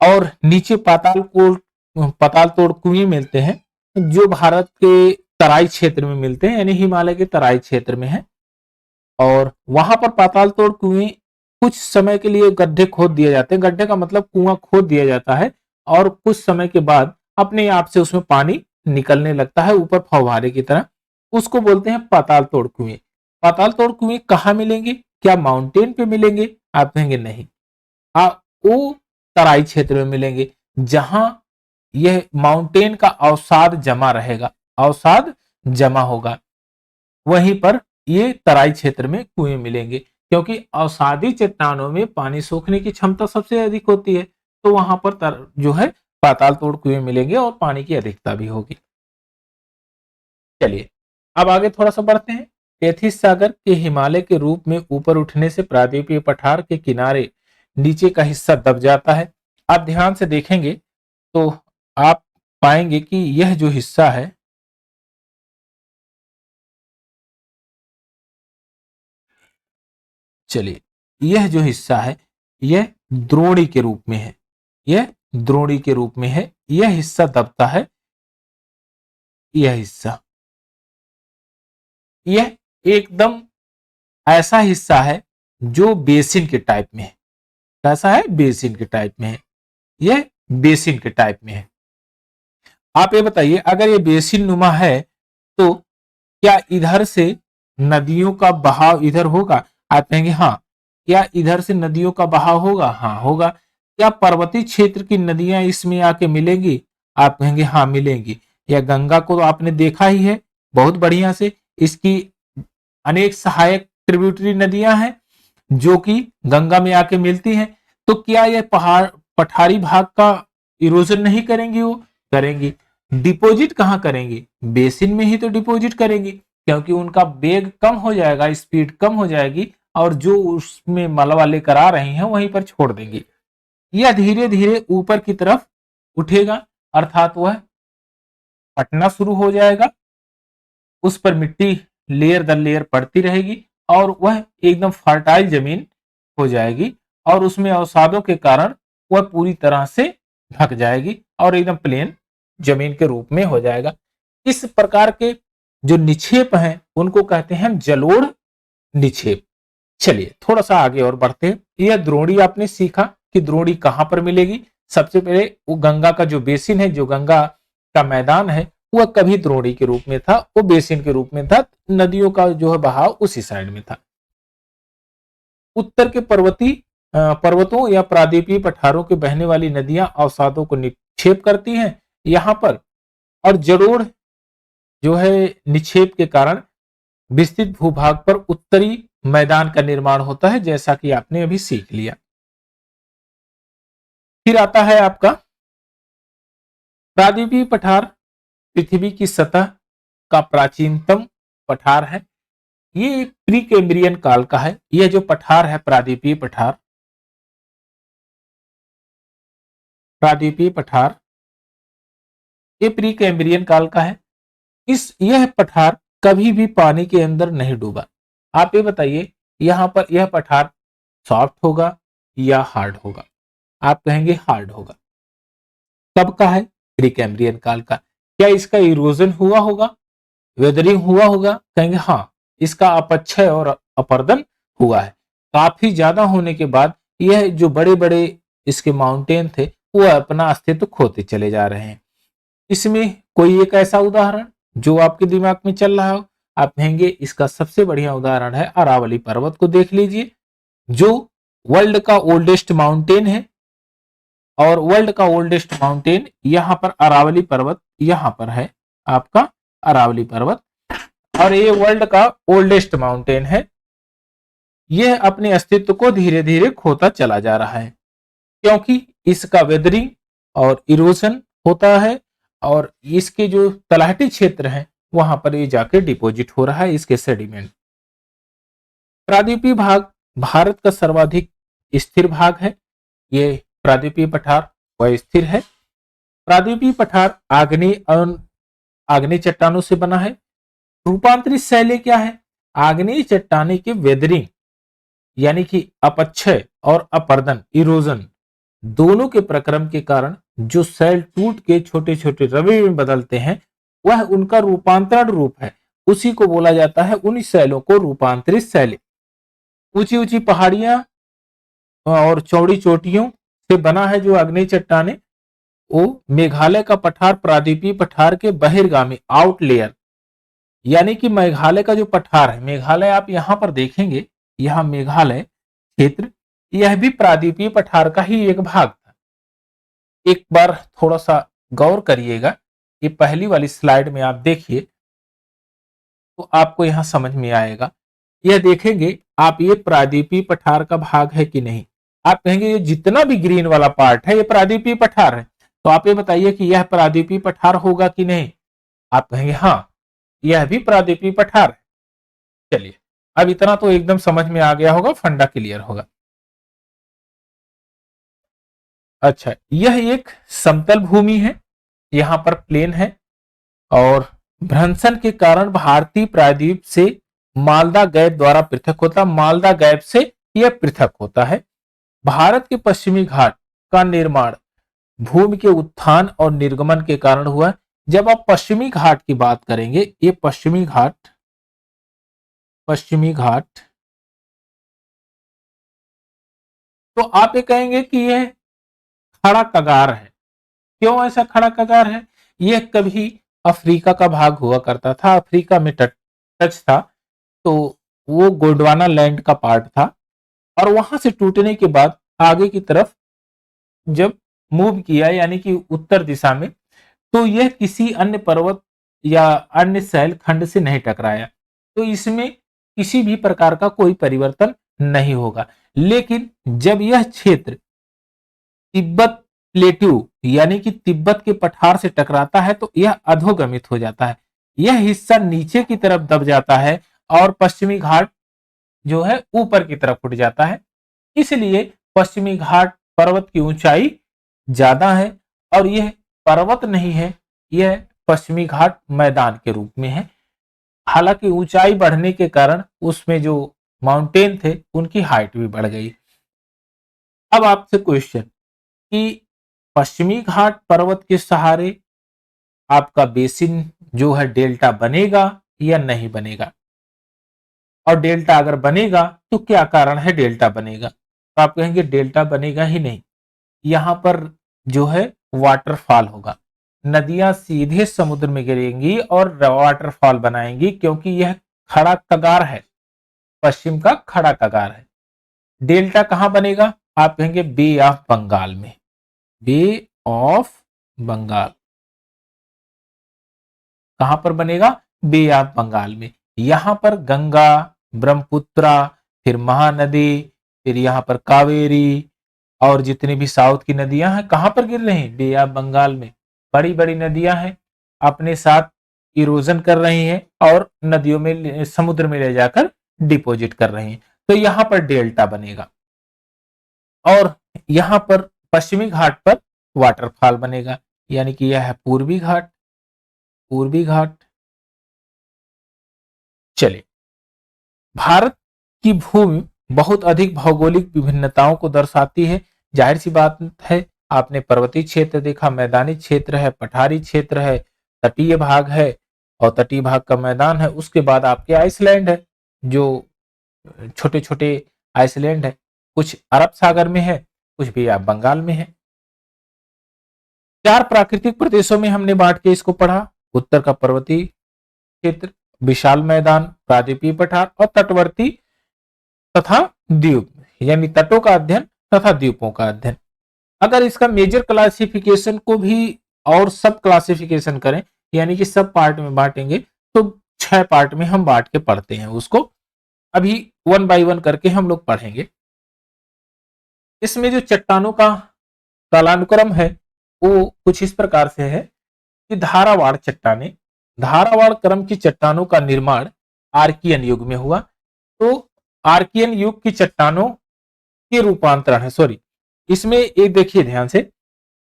और नीचे पाताल तोड़ कुएं मिलते हैं, जो भारत के तराई क्षेत्र में मिलते हैं, यानी हिमालय के तराई क्षेत्र में है। और वहां पर पाताल तोड़ कुएं कुछ समय के लिए गड्ढे खोद दिए जाते हैं। गड्ढे का मतलब कुआं खोद दिया जाता है और कुछ समय के बाद अपने आप से उसमें पानी निकलने लगता है ऊपर फव्वारे की तरह। उसको बोलते हैं पाताल तोड़ कुएं। पाताल तोड़ कुएं कहाँ मिलेंगे? क्या माउंटेन पे मिलेंगे? आप कहेंगे नहीं, वो तराई क्षेत्र में मिलेंगे, जहां यह माउंटेन का अवसाद जमा रहेगा, अवसाद जमा होगा, वहीं पर ये तराई क्षेत्र में कुएं मिलेंगे। क्योंकि अवसादी चट्टानों में पानी सोखने की क्षमता सबसे अधिक होती है, तो वहां पर जो है पाताल तोड़ कुएं मिलेंगे और पानी की अधिकता भी होगी। चलिए अब आगे थोड़ा सा बढ़ते हैं। टेथिस सागर के हिमालय के रूप में ऊपर उठने से प्रायद्वीपीय पठार के किनारे नीचे का हिस्सा दब जाता है। आप ध्यान से देखेंगे तो आप पाएंगे कि यह जो हिस्सा है, चलिए यह जो हिस्सा है यह द्रोणी के रूप में है, यह द्रोणी के रूप में है, यह हिस्सा दबता है, यह हिस्सा, यह एकदम ऐसा हिस्सा है जो बेसिन के टाइप में है। कैसा है? बेसिन के टाइप में है, यह बेसिन के टाइप में है। आप ये बताइए अगर ये बेसिन नुमा है तो क्या इधर से नदियों का बहाव इधर होगा? आप कहेंगे हाँ। क्या इधर से नदियों का बहाव होगा? हाँ होगा। क्या पर्वतीय क्षेत्र की नदियां इसमें आके मिलेंगी? आप कहेंगे हाँ मिलेंगी। या गंगा को तो आपने देखा ही है बहुत बढ़िया से, इसकी अनेक सहायक ट्रिब्यूटरी नदियां हैं जो कि गंगा में आके मिलती हैं। तो क्या ये पहाड़ पठारी भाग का इरोजन नहीं करेंगी? वो करेंगी। डिपॉजिट कहाँ करेंगी? बेसिन में ही तो डिपॉजिट करेंगी, क्योंकि उनका वेग कम हो जाएगा, स्पीड कम हो जाएगी, और जो उसमें मलबा लेकर आ रही हैं वहीं पर छोड़ देंगी। यह धीरे धीरे ऊपर की तरफ उठेगा, अर्थात वह फटना शुरू हो जाएगा, उस पर मिट्टी लेयर दर लेयर पड़ती रहेगी और वह एकदम फर्टाइल जमीन हो जाएगी, और उसमें अवसादों के कारण वह पूरी तरह से ढक जाएगी और एकदम प्लेन जमीन के रूप में हो जाएगा। इस प्रकार के जो निक्षेप हैं उनको कहते हैं जलोढ़ निक्षेप। चलिए थोड़ा सा आगे और बढ़ते हैं। यह द्रोणी आपने सीखा कि द्रोणी कहां पर मिलेगी। सबसे पहले वो गंगा का जो बेसिन है, जो गंगा का मैदान है, वह कभी द्रोणी के रूप में था, वो बेसिन के रूप में था, नदियों का जो है बहाव उसी साइड में था। उत्तर के पर्वतों या प्रादीपीय पठारों के बहने वाली नदियां अवसादों को निक्षेप करती हैं यहां पर, और जलोढ़ जो है निक्षेप के कारण विस्तृत भूभाग पर उत्तरी मैदान का निर्माण होता है, जैसा कि आपने अभी सीख लिया। फिर आता है आपका प्रादीपीय पठार। पृथ्वी की सतह का प्राचीनतम पठार है। ये प्री कैम्ब्रियन काल का है। यह जो पठार है प्रादीपीय पठार, ये प्री कैम्ब्रियन काल का है। यह पठार कभी भी पानी के अंदर नहीं डूबा। आप ये बताइए यहां पर यह पठार सॉफ्ट होगा या हार्ड होगा? आप कहेंगे हार्ड होगा। कब का है? प्री कैम्ब्रियन काल का। क्या इसका इरोजन हुआ होगा, वेदरिंग हुआ होगा? कहेंगे हाँ, इसका अपक्षय और अपर्दन हुआ है। काफी ज्यादा होने के बाद यह जो बड़े बड़े इसके माउंटेन थे वो अपना अस्तित्व खोते चले जा रहे हैं। इसमें कोई एक ऐसा उदाहरण जो आपके दिमाग में चल रहा हो? आप कहेंगे इसका सबसे बढ़िया उदाहरण है अरावली पर्वत को देख लीजिए, जो वर्ल्ड का ओल्डेस्ट माउंटेन है, और वर्ल्ड का ओल्डेस्ट माउंटेन यहां पर अरावली पर्वत यहां पर है आपका अरावली पर्वत, और ये वर्ल्ड का ओल्डेस्ट माउंटेन है। यह अपने अस्तित्व को धीरे धीरे खोता चला जा रहा है, क्योंकि इसका वेदरिंग और इरोजन होता है, और इसके जो तलहटी क्षेत्र हैं वहां पर ये जाके डिपॉजिट हो रहा है इसके सेडिमेंट। प्रादीपीय भाग भारत का सर्वाधिक स्थिर भाग है। ये प्रादीपीय पठार वह स्थिर है। प्रादीपीय पठार आग्नेय चट्टानों से बना है। रूपांतरित शैली क्या है? आग्नेय चट्टाने के वेदरिंग यानी कि अपक्षय और अपर्दन इरोजन दोनों के प्रक्रम के कारण जो शैल टूट के छोटे छोटे रवे में बदलते हैं वह उनका रूपांतरण रूप है। उसी को बोला जाता है, उन शैलों को रूपांतरित शैली। ऊंची ऊंची पहाड़ियां और चौड़ी चोटियों से बना है जो आग्नेय चट्टाने, वो मेघालय का पठार प्रादीपीय पठार के बहिर्गामी आउटलेयर, यानी कि मेघालय का जो पठार है, मेघालय आप यहां पर देखेंगे, यह मेघालय क्षेत्र यह भी प्रादीपीय पठार का ही एक भाग था। एक बार थोड़ा सा गौर करिएगा, ये पहली वाली स्लाइड में आप देखिए तो आपको यहां समझ में आएगा। यह देखेंगे आप, ये प्रादीपीय पठार का भाग है कि नहीं। आप कहेंगे ये जितना भी ग्रीन वाला पार्ट है ये प्रादीपीय पठार है, तो आप ये बताइए कि यह प्रादीपीय पठार होगा कि नहीं। आप कहेंगे हाँ, यह भी प्रादीपीय पठार है। चलिए अब इतना तो एकदम समझ में आ गया होगा, फंडा क्लियर होगा। अच्छा, यह एक समतल भूमि है, यहां पर प्लेन है, और भ्रंशन के कारण भारतीय प्रायद्वीप से मालदा गैप द्वारा पृथक होता, मालदा गैप से यह पृथक होता है। भारत के पश्चिमी घाट का निर्माण भूमि के उत्थान और निर्गमन के कारण हुआ। जब आप पश्चिमी घाट की बात करेंगे, ये पश्चिमी घाट तो आप ये कहेंगे कि यह खड़ा कगार है। क्यों ऐसा खड़ा कगार है? यह कभी अफ्रीका का भाग हुआ करता था, अफ्रीका में टच था, तो वो गोंडवाना लैंड का पार्ट था, और वहां से टूटने के बाद आगे की तरफ जब मूव किया यानी कि उत्तर दिशा में, तो यह किसी अन्य पर्वत या अन्य शैल खंड से नहीं टकराया। तो इसमें किसी भी प्रकार का कोई परिवर्तन नहीं होगा। लेकिन जब यह क्षेत्र तिब्बत प्लेट्यू यानी कि तिब्बत के पठार से टकराता है तो यह अधोगमित हो जाता है, यह हिस्सा नीचे की तरफ दब जाता है और पश्चिमी घाट जो है ऊपर की तरफ उठ जाता है। इसलिए पश्चिमी घाट पर्वत की ऊंचाई ज्यादा है और यह पर्वत नहीं है, यह पश्चिमी घाट मैदान के रूप में है। हालांकि ऊंचाई बढ़ने के कारण उसमें जो माउंटेन थे उनकी हाइट भी बढ़ गई। अब आपसे क्वेश्चन कि पश्चिमी घाट पर्वत के सहारे आपका बेसिन जो है डेल्टा बनेगा या नहीं बनेगा, और डेल्टा अगर बनेगा तो क्या कारण है डेल्टा बनेगा। तो आप कहेंगे डेल्टा बनेगा ही नहीं, यहां पर जो है वाटरफॉल होगा, नदियां सीधे समुद्र में गिरेंगी और वाटरफॉल बनाएंगी, क्योंकि यह खड़ा कगार है, पश्चिम का खड़ा कगार है। डेल्टा कहां बनेगा, आप कहेंगे बे ऑफ बंगाल में, बे ऑफ बंगाल कहां पर बनेगा, बे ऑफ बंगाल में। यहां पर गंगा, ब्रह्मपुत्रा, फिर महानदी, फिर यहां पर कावेरी और जितनी भी साउथ की नदियां हैं कहां पर गिर रही हैं, बे ऑफ बंगाल में। बड़ी बड़ी नदियां हैं, अपने साथ इरोजन कर रही हैं और नदियों में समुद्र में ले जाकर डिपॉजिट कर रही हैं, तो यहां पर डेल्टा बनेगा। और यहां पर पश्चिमी घाट पर वाटरफॉल बनेगा, यानी कि यह है पूर्वी घाट, पूर्वी घाट। चले, भारत की भूमि बहुत अधिक भौगोलिक विभिन्नताओं को दर्शाती है। जाहिर सी बात है, आपने पर्वतीय क्षेत्र देखा, मैदानी क्षेत्र है, पठारी क्षेत्र है, तटीय भाग है और तटीय भाग का मैदान है। उसके बाद आपके आइसलैंड है, जो छोटे छोटे आइसलैंड है, कुछ अरब सागर में है, कुछ भी आप बंगाल में है। चार प्राकृतिक प्रदेशों में हमने बांट के इसको पढ़ा, उत्तर का पर्वतीय क्षेत्र, विशाल मैदान, प्रायद्वीपीय पठार और तटवर्ती तथा द्वीप, यानी तटों का अध्ययन तथा द्वीपों का अध्ययन। अगर इसका मेजर क्लासिफिकेशन को भी और सब क्लासिफिकेशन करें, यानी कि सब पार्ट में बांटेंगे, तो 6 पार्ट में हम बांट के पढ़ते हैं उसको। अभी 1 बाय 1 करके हम लोग पढ़ेंगे। इसमें जो चट्टानों का कालानुक्रम है वो कुछ इस प्रकार से है कि धारावाड़ चट्टाने, धारावाड़ क्रम की चट्टानों का निर्माण आर्कियन युग में हुआ। तो आर्कियन युग की चट्टानों के रूपांतरण है, सॉरी, इसमें एक देखिए ध्यान से,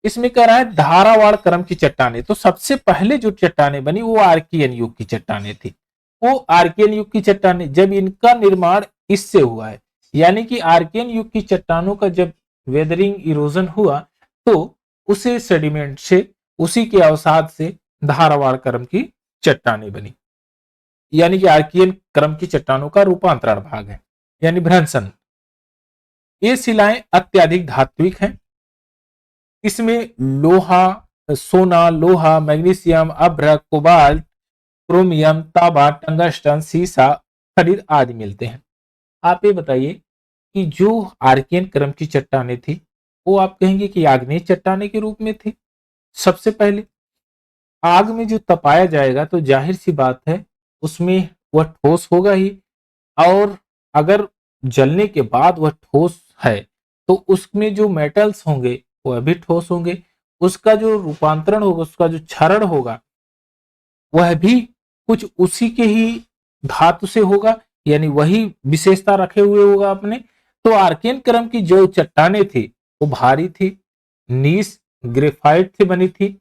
इसमें कह रहा है धारावाड़ क्रम की चट्टाने, तो सबसे पहले जो चट्टाने बनी वो आर्कियन युग की चट्टाने थी। वो आर्कियन युग की चट्टाने, जब इनका निर्माण इससे हुआ है, यानी कि आर्कियन युग की चट्टानों का जब वेदरिंग इरोजन हुआ तो उसी सेडिमेंट से, उसी के अवसाद से धारावाड़ क्रम की चट्टाने बनी, यानी कि आर्कियन क्रम की चट्टानों का रूपांतरण भाग है, यानी भ्रंशन। ये शिलाएं अत्यधिक धात्विक हैं, इसमें लोहा, सोना, लोहा, मैग्नीशियम, अभ्रक, कोबाल्ट, क्रोमियम, तांबा, टंगस्टन, सीसा, खनिज आदि मिलते हैं। आप ये बताइए कि जो आर्कियन क्रम की चट्टाने थी वो आप कहेंगे कि आग्नेय चट्टाने के रूप में थी। सबसे पहले आग में जो तपाया जाएगा तो जाहिर सी बात है उसमें वह ठोस होगा ही, और अगर जलने के बाद वह ठोस है तो उसमें जो मेटल्स होंगे वह भी ठोस होंगे, उसका जो रूपांतरण होगा, उसका जो क्षरण होगा वह भी कुछ उसी के ही धातु से होगा, यानी वही विशेषता रखे हुए होगा अपने। तो आर्कियन क्रम की जो चट्टाने थी वो भारी थी, नीस ग्रेफाइट से बनी थी,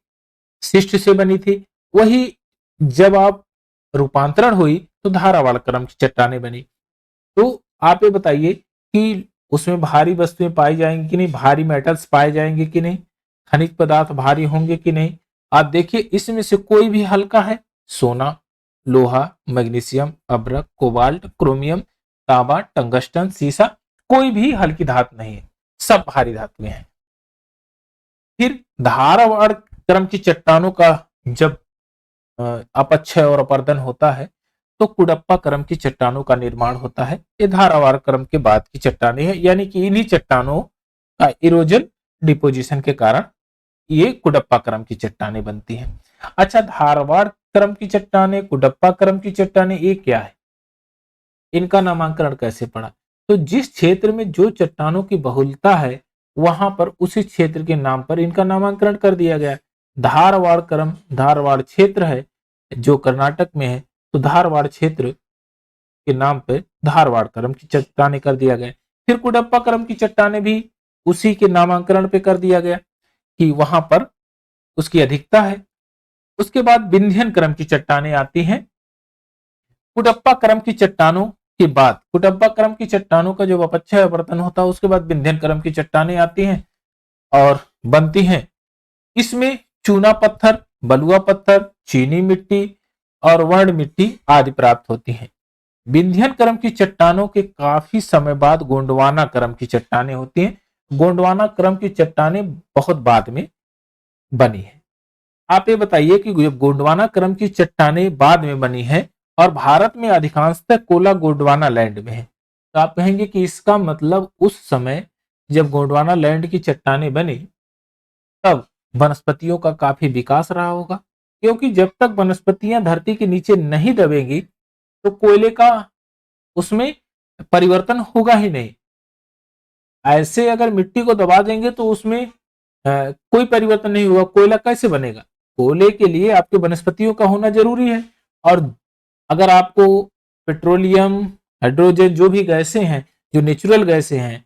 शिष्ट से बनी थी। वही जब आप रूपांतरण हुई तो धारावाड़ क्रम की चट्टाने बनी। तो आप ये बताइए कि उसमें भारी वस्तुएं पाई जाएंगी कि नहीं, भारी मेटल्स पाए जाएंगे कि नहीं, खनिज पदार्थ भारी होंगे कि नहीं। आप देखिए इसमें से कोई भी हल्का है, सोना, लोहा, मैग्नीशियम, अभ्रक, कोबाल्ट, क्रोमियम, तांबा, टंगस्टन, सीसा, कोई भी हल्की धातु नहीं है, सब भारी धातुएं हैं। फिर धारावाड़ क्रम की चट्टानों का जब अपक्षय और अपर्दन होता है तो कुडप्पा क्रम की चट्टानों का निर्माण होता है। ये धारावाड़ क्रम के बाद की चट्टाने हैं, यानी कि इन्हीं चट्टानों का इरोजन डिपोजिशन के कारण ये कुडप्पा क्रम की चट्टाने बनती हैं। अच्छा, धारवाड़ क्रम की चट्टाने, कुडप्पा क्रम की चट्टाने, ये क्या है? इनका नामांकन कैसे पड़ा? तो जिस क्षेत्र में जो चट्टानों की बहुलता है वहां पर उसी क्षेत्र के नाम पर इनका नामांकन कर दिया गया। धारवाड़ क्रम, धारवाड़ क्षेत्र है जो कर्नाटक में है, तो धारवाड़ क्षेत्र के नाम पे धारवाड़ क्रम की चट्टाने कर दिया गया। फिर कुडप्पा क्रम की चट्टाने भी उसी के नामांकन पे कर दिया गया कि वहां पर उसकी अधिकता है। उसके बाद विंध्यन क्रम की चट्टाने आती हैं। कुडप्पा क्रम की चट्टानों के बाद, कुडप्पा क्रम की चट्टानों का जो अपक्षय आवर्तन होता है उसके बाद विंध्यन क्रम की चट्टाने आती हैं और बनती हैं। इसमें चूना पत्थर, बलुआ पत्थर, चीनी मिट्टी और वर्ण मिट्टी आदि प्राप्त होती हैं। विंध्यन क्रम की चट्टानों के काफी समय बाद गोंडवाना क्रम की चट्टाने होती हैं। गोंडवाना क्रम की चट्टाने बहुत बाद में बनी है। आप ये बताइए कि जब गोंडवाना क्रम की चट्टाने बाद में बनी है और भारत में अधिकांशतः कोला गोंडवाना लैंड में है, तो आप कहेंगे कि इसका मतलब उस समय जब गोंडवाना लैंड की चट्टाने बनी तब वनस्पतियों का काफी विकास रहा होगा, क्योंकि जब तक वनस्पतियां धरती के नीचे नहीं दबेंगी तो कोयले का उसमें परिवर्तन होगा ही नहीं। ऐसे अगर मिट्टी को दबा देंगे तो उसमें कोई परिवर्तन नहीं होगा, कोयला कैसे बनेगा? कोयले के लिए आपके वनस्पतियों का होना जरूरी है। और अगर आपको पेट्रोलियम, हाइड्रोजन जो भी गैसें हैं, जो नेचुरल गैसें हैं,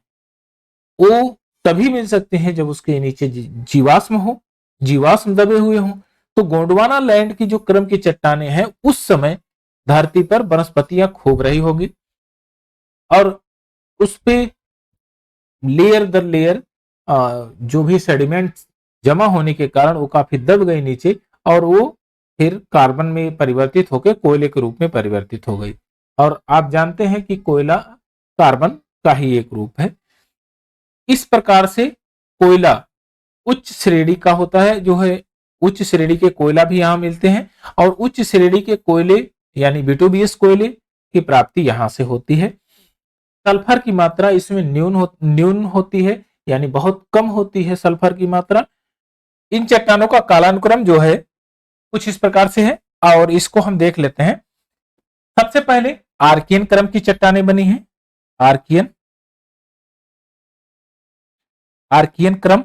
वो तभी मिल सकते हैं जब उसके नीचे जीवाश्म हो, जीवाश्म दबे हुए हों। तो गोंडवाना लैंड की जो क्रम की चट्टाने हैं उस समय धरती पर वनस्पतियां खूब रही होगी और उस पे लेयर दर लेयर जो भी सेडिमेंट जमा होने के कारण वो काफी दब गई नीचे और वो फिर कार्बन में परिवर्तित होकर कोयले के रूप में परिवर्तित हो गई। और आप जानते हैं कि कोयला कार्बन का ही एक रूप है। इस प्रकार से कोयला उच्च श्रेणी का होता है, जो है उच्च श्रेणी के कोयला भी यहाँ मिलते हैं और उच्च श्रेणी के कोयले यानी बिटुबियस कोयले की प्राप्ति यहाँ से होती है। सल्फर की मात्रा इसमें न्यून होती है, यानी बहुत कम होती है सल्फर की मात्रा। इन चट्टानों का कालानुक्रम जो है कुछ इस प्रकार से है और इसको हम देख लेते हैं। सबसे पहले आर्कियन क्रम की चट्टानें बनी हैं। आर्कियन क्रम,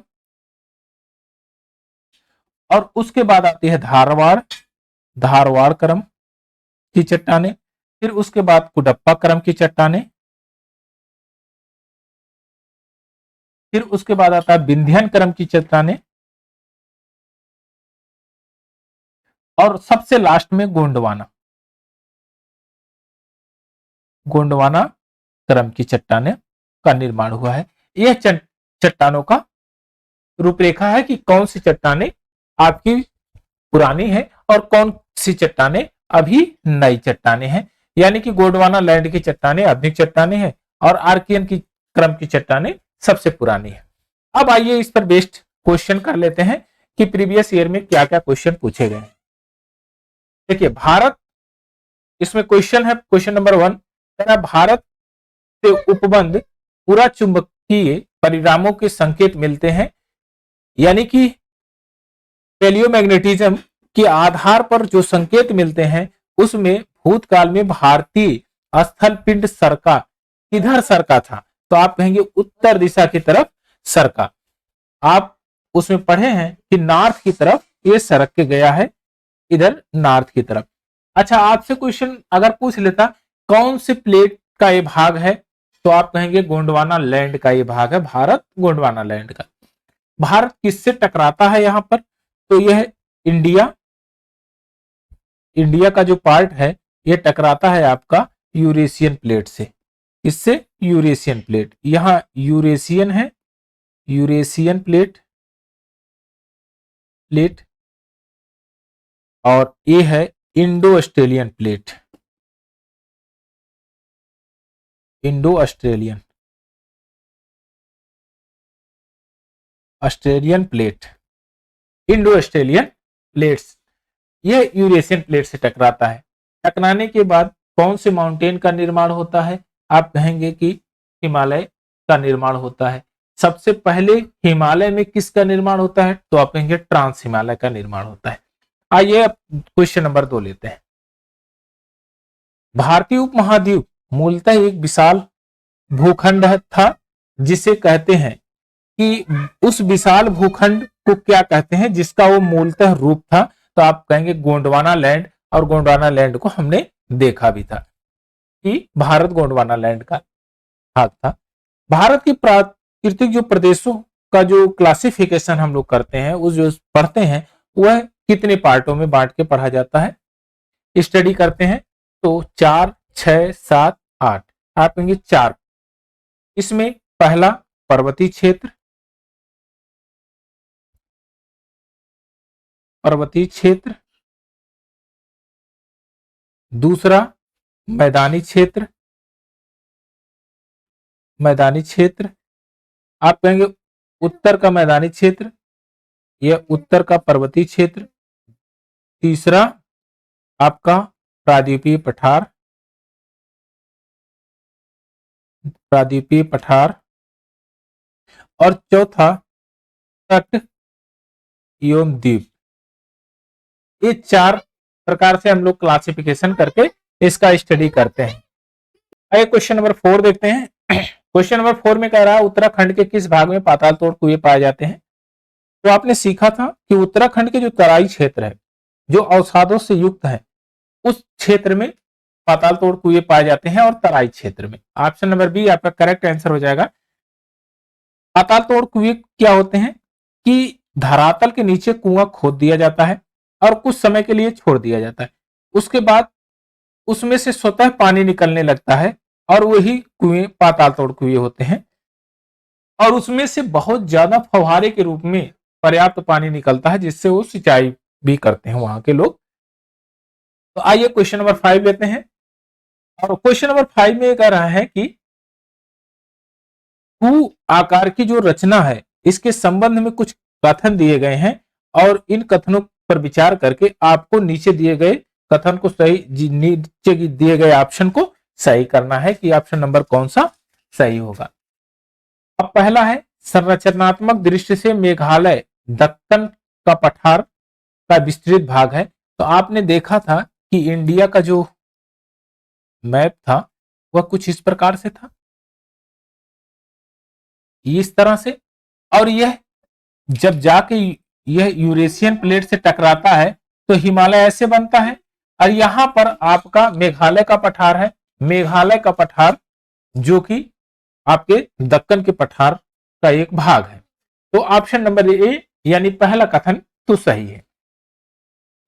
और उसके बाद आती है धारवाड़ क्रम की चट्टानें। फिर उसके बाद कुडप्पा क्रम की चट्टानें। फिर उसके बाद आता है विंध्यन क्रम की चट्टानें और सबसे लास्ट में गोंडवाना क्रम की चट्टानें का निर्माण हुआ है। यह चट्टानों का रूपरेखा है कि कौन सी चट्टानें आपकी पुरानी है और कौन सी चट्टानें अभी नई चट्टानें हैं। यानी कि गोंडवाना लैंड की चट्टानें आधुनिक चट्टानें हैं और आर्कियन की क्रम की चट्टानें सबसे पुरानी है। अब आइए इस पर बेस्ड क्वेश्चन कर लेते हैं कि प्रीवियस ईयर में क्या क्या क्वेश्चन पूछे गए। देखिए भारत, इसमें क्वेश्चन है क्वेश्चन नंबर 1, भारत से उपबंध पूरा चुंबकीय परिणामों के संकेत मिलते हैं, यानी कि पैलियोमैग्नेटिज्म के आधार पर जो संकेत मिलते हैं उसमें भूतकाल में भारतीय स्थल पिंड सरका किधर सरका था, तो आप कहेंगे उत्तर दिशा की तरफ सरका। आप उसमें पढ़े हैं कि नॉर्थ की तरफ ये सरक के गया है, इधर नॉर्थ की तरफ। अच्छा, आपसे क्वेश्चन अगर पूछ लेता कौन से प्लेट का ये भाग है, तो आप कहेंगे गोंडवाना लैंड का ये भाग है, भारत गोंडवाना लैंड का। भारत किससे टकराता है यहां पर, तो यह इंडिया का जो पार्ट है यह टकराता है आपका यूरेशियन प्लेट से। इससे यूरेशियन प्लेट, यहां यूरेशियन है, यूरेशियन प्लेट और ये है Indo Australian plate, Indo Australian plate, Indo Australian plates, यह यूरेशियन प्लेट से टकराता है। टकराने के बाद कौन से माउंटेन का निर्माण होता है, आप कहेंगे कि हिमालय का निर्माण होता है। सबसे पहले हिमालय में किसका निर्माण होता है, तो आप कहेंगे ट्रांस हिमालय का निर्माण होता है। आइए अब क्वेश्चन नंबर 2 लेते हैं। भारतीय उपमहाद्वीप मूलतः एक विशाल भूखंड था, जिसे कहते हैं कि उस विशाल भूखंड को क्या कहते हैं, जिसका वो मूलतः रूप था, तो आप कहेंगे गोंडवाना लैंड। और गोंडवाना लैंड को हमने देखा भी था कि भारत गोंडवाना लैंड का भाग था। भारत की प्राकृतिक जो प्रदेशों का जो क्लासिफिकेशन हम लोग करते हैं, उस जो पढ़ते हैं, वह कितने पार्टों में बांट के पढ़ा जाता है, स्टडी करते हैं, तो 4, 6, 7, 8, आप कहेंगे 4। इसमें पहला पर्वतीय क्षेत्र, पर्वतीय क्षेत्र, दूसरा मैदानी क्षेत्र, मैदानी क्षेत्र, आप कहेंगे उत्तर का मैदानी क्षेत्र, यह उत्तर का पर्वतीय क्षेत्र, तीसरा आपका प्रायद्वीपीय पठार, प्रायद्वीपीय पठार, और चौथा तट एवं द्वीप। ये 4 प्रकार से हम लोग क्लासिफिकेशन करके इसका स्टडी करते हैं। आइए क्वेश्चन नंबर 4 देखते हैं। क्वेश्चन नंबर 4 में कह रहा है उत्तराखंड के किस भाग में पाताल तोड़ कुएं पाए जाते हैं। तो आपने सीखा था कि उत्तराखंड के जो तराई क्षेत्र है, जो अवसादों से युक्त है, उस क्षेत्र में पाताल तोड़ कुएं पाए जाते हैं, और तराई क्षेत्र में। ऑप्शन नंबर बी आपका करेक्ट आंसर हो जाएगा। पाताल तोड़ कुएं क्या होते हैं कि धरातल के नीचे कुआं खोद दिया जाता है और कुछ समय के लिए छोड़ दिया जाता है, उसके बाद उसमें से स्वतः पानी निकलने लगता है, और वही कुएं पाताल तोड़ कुएं होते हैं, और उसमें से बहुत ज्यादा फव्वारे के रूप में पर्याप्त पानी निकलता है, जिससे वो सिंचाई भी करते हैं वहां के लोग। तो आइए क्वेश्चन नंबर 5 लेते हैं। और क्वेश्चन नंबर 5 में कह रहा है कि कु आकार की जो रचना है, इसके संबंध में कुछ कथन दिए गए हैं, और इन कथनों पर विचार करके आपको नीचे दिए गए कथन को सही, नीचे दिए गए ऑप्शन को सही करना है कि ऑप्शन नंबर कौन सा सही होगा। अब पहला है संरचनात्मक दृष्टि से मेघालय दक्कन का पठार का विस्तृत भाग है। तो आपने देखा था कि इंडिया का जो मैप था वह कुछ इस प्रकार से था, इस तरह से, और यह जब जाके यह यूरेशियन प्लेट से टकराता है तो हिमालय ऐसे बनता है, और यहां पर आपका मेघालय का पठार है, मेघालय का पठार जो कि आपके दक्कन के पठार का एक भाग है। तो ऑप्शन नंबर ए यानी पहला कथन तो सही है।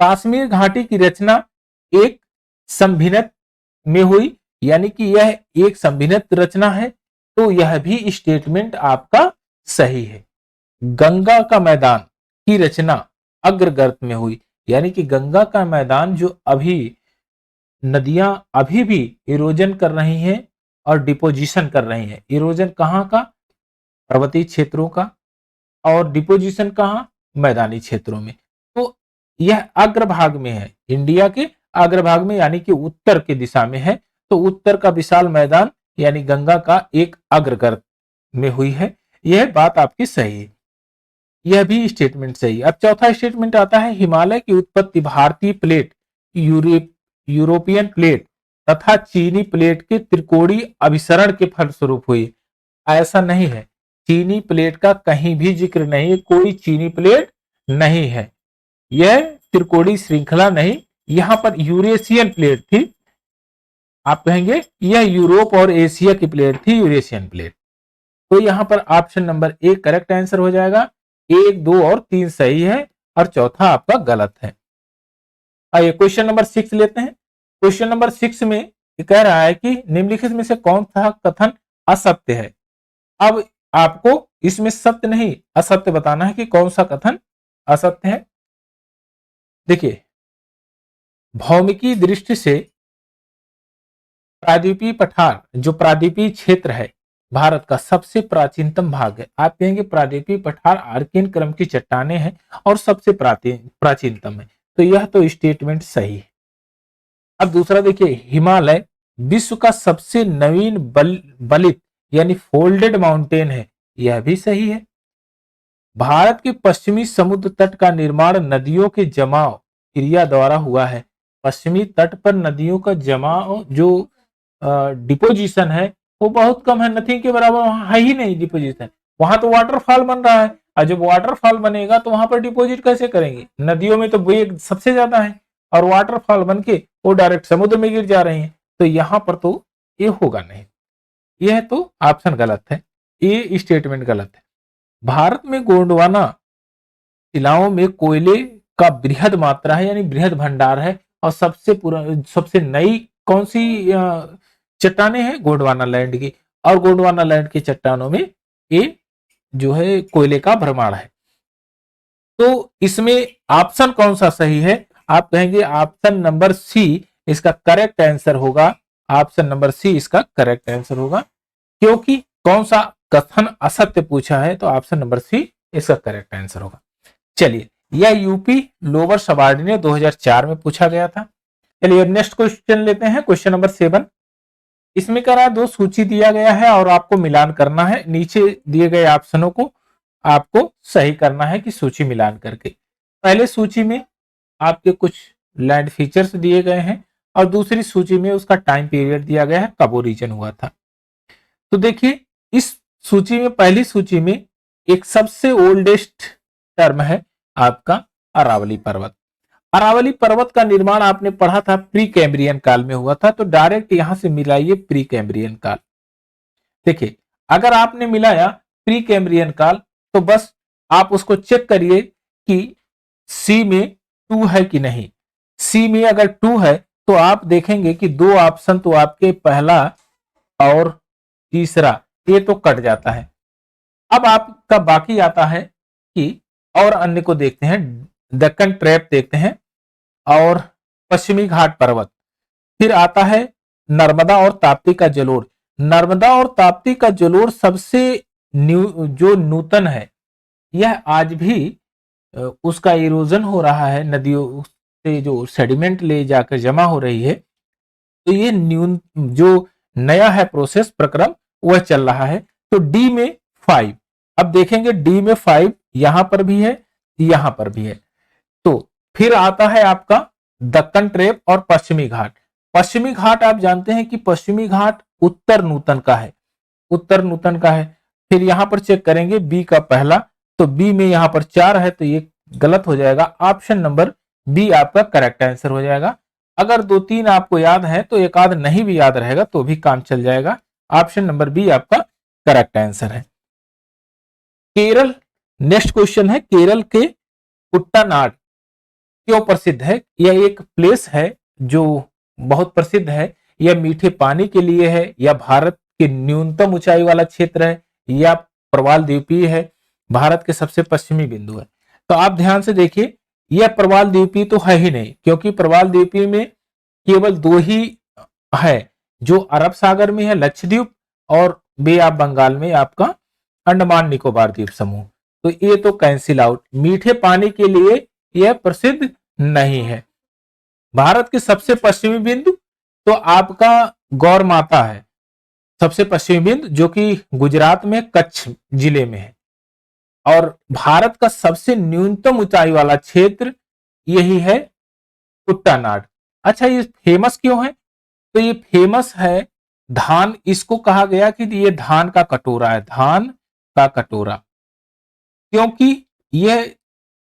कश्मीर घाटी की रचना एक संभिनत में हुई, यानी कि यह एक संभिनत रचना है, तो यह भी स्टेटमेंट आपका सही है। गंगा का मैदान की रचना अग्रगर्त में हुई, यानी कि गंगा का मैदान जो अभी नदियां अभी भी इरोजन कर रही हैं और डिपोजिशन कर रही हैं। इरोजन कहाँ का? पर्वतीय क्षेत्रों का, और डिपोजिशन कहाँ? मैदानी क्षेत्रों में। तो यह अग्रभाग में है, इंडिया के अग्रभाग में, यानी कि उत्तर की दिशा में है। तो उत्तर का विशाल मैदान यानी गंगा का एक अग्रगर्त में हुई है। यह बात आपकी सही है, यह भी स्टेटमेंट सही है। अब चौथा स्टेटमेंट आता है हिमालय की उत्पत्ति भारतीय प्लेट, यूरोपियन प्लेट तथा चीनी प्लेट के त्रिकोणीय अभिसरण के फलस्वरूप हुई। ऐसा नहीं है, चीनी प्लेट का कहीं भी जिक्र नहीं है, कोई चीनी प्लेट नहीं है, यह त्रिकोणीय श्रृंखला नहीं, यहां पर यूरेशियन प्लेट थी। आप कहेंगे यह यूरोप और एशिया की प्लेट थी, यूरेशियन प्लेट। तो यहां पर option number A correct answer हो जाएगा। 1, 2 और 3 सही है, और चौथा आपका गलत है। आइए क्वेश्चन नंबर 6 लेते हैं। क्वेश्चन नंबर 6 में कह रहा है कि निम्नलिखित में से कौन सा कथन असत्य है। अब आपको इसमें सत्य नहीं असत्य बताना है कि कौन सा कथन असत्य है। देखिए, भौमिकी दृष्टि से प्रायद्वीपीय पठार, जो प्रायद्वीपीय क्षेत्र है, भारत का सबसे प्राचीनतम भाग है। आप कहेंगे प्रायद्वीपीय पठार आर्कियन क्रम की चट्टानें हैं और सबसे प्राचीनतम है, तो यह तो स्टेटमेंट सही है। अब दूसरा देखिए, हिमालय विश्व का सबसे नवीन बलित यानी फोल्डेड माउंटेन है, यह भी सही है। भारत के पश्चिमी समुद्र तट का निर्माण नदियों के जमाव क्रिया द्वारा हुआ है। पश्चिमी तट पर नदियों का जमाव जो डिपोजिशन है वो बहुत कम है, नथिंग के बराबर, वहां है ही नहीं डिपोजिशन। वहां तो वाटरफॉल बन रहा है, और जब वाटरफॉल बनेगा तो वहां पर डिपोजिट कैसे करेंगे? नदियों में तो वेग सबसे ज्यादा है, और वाटरफॉल बन के वो डायरेक्ट समुद्र में गिर जा रही है, तो यहाँ पर तो ये होगा नहीं। यह तो ऑप्शन गलत है, ये स्टेटमेंट गलत है। भारत में गोंडवाना शिलाओं में कोयले का बृहद मात्रा है, यानी बृहद भंडार है, और सबसे नई कौन सी चट्टाने हैं? गोंडवाना लैंड की, और गोंडवाना लैंड की चट्टानों में ये जो है कोयले का भरमार है। तो इसमें ऑप्शन कौन सा सही है? आप कहेंगे ऑप्शन नंबर सी इसका करेक्ट आंसर होगा। ऑप्शन नंबर सी इसका करेक्ट आंसर होगा, क्योंकि कौन सा कथन असत्य पूछा है, तो ऑप्शन नंबर सी इसका करेक्ट आंसर होगा। चलिए, यह यूपी लोअर सबऑर्डिनेट 2004 में पूछा गया था। चलिए अब नेक्स्ट क्वेश्चन लेते हैं, क्वेश्चन नंबर 7। इसमें कह रहा है दो सूची दिया गया है और आपको मिलान करना है, नीचे दिए गए ऑप्शनों को आपको सही करना है कि सूची मिलान करके। पहले सूची में आपके कुछ लैंड फीचर्स दिए गए हैं, और दूसरी सूची में उसका टाइम पीरियड दिया गया है, कब ओरिजिन हुआ था। तो देखिए, इस सूची में, पहली सूची में एक सबसे ओल्डेस्ट टर्म है आपका अरावली पर्वत। अरावली पर्वत का निर्माण आपने पढ़ा था प्री कैम्ब्रियन काल में हुआ था, तो डायरेक्ट यहां से मिलाइए प्री कैम्ब्रियन काल। देखिए, अगर आपने मिलाया प्री कैम्ब्रियन काल, तो बस आप उसको चेक करिए कि सी में 2 है कि नहीं। सी में अगर 2 है तो आप देखेंगे कि दो ऑप्शन तो आपके पहला और तीसरा ये तो कट जाता है। अब आपका बाकी आता है कि और अन्य को देखते हैं, दक्कन ट्रैप देखते हैं, और पश्चिमी घाट पर्वत, फिर आता है नर्मदा और ताप्ती का जलोढ़। नर्मदा और ताप्ती का जलोढ़ सबसे जो नूतन है, यह आज भी उसका इरोजन हो रहा है, नदियों से जो सेडिमेंट ले जाकर जमा हो रही है, तो ये जो नया है प्रोसेस प्रक्रम वह चल रहा है। तो डी में 5, अब देखेंगे डी में 5 यहां पर भी है, यहां पर भी है। तो फिर आता है आपका दक्कन ट्रेप और पश्चिमी घाट। पश्चिमी घाट आप जानते हैं कि पश्चिमी घाट उत्तर नूतन का है, उत्तर नूतन का है। फिर यहां पर चेक करेंगे बी का पहला, तो बी में यहां पर 4 है, तो ये गलत हो जाएगा। ऑप्शन नंबर बी आपका करेक्ट आंसर हो जाएगा। अगर 2-3 आपको याद है तो एक आध नहीं भी याद रहेगा तो भी काम चल जाएगा। ऑप्शन नंबर बी आपका करेक्ट आंसर है। केरल, नेक्स्ट क्वेश्चन है, केरल के कुट्टानाड क्यों प्रसिद्ध है? यह एक प्लेस है जो बहुत प्रसिद्ध है। यह मीठे पानी के लिए है, या भारत के न्यूनतम ऊंचाई वाला क्षेत्र है, या प्रवाल द्वीपीय है, भारत के सबसे पश्चिमी बिंदु है। तो आप ध्यान से देखिए, यह प्रवाल द्वीपीय तो है ही नहीं, क्योंकि प्रवाल द्वीपीय में केवल 2 ही है, जो अरब सागर में है लक्षद्वीप, और बे ऑफ बंगाल में आपका अंडमान निकोबार द्वीप समूह। तो ये तो कैंसिल आउट, मीठे पानी के लिए यह प्रसिद्ध नहीं है। भारत के सबसे पश्चिमी बिंदु तो आपका गौर माता है, सबसे पश्चिमी बिंदु, जो कि गुजरात में कच्छ जिले में है। और भारत का सबसे न्यूनतम ऊंचाई वाला क्षेत्र यही है कुट्टानाड। अच्छा, ये फेमस क्यों है? तो ये फेमस है धान, इसको कहा गया कि ये धान का कटोरा है, धान का कटोरा, क्योंकि यह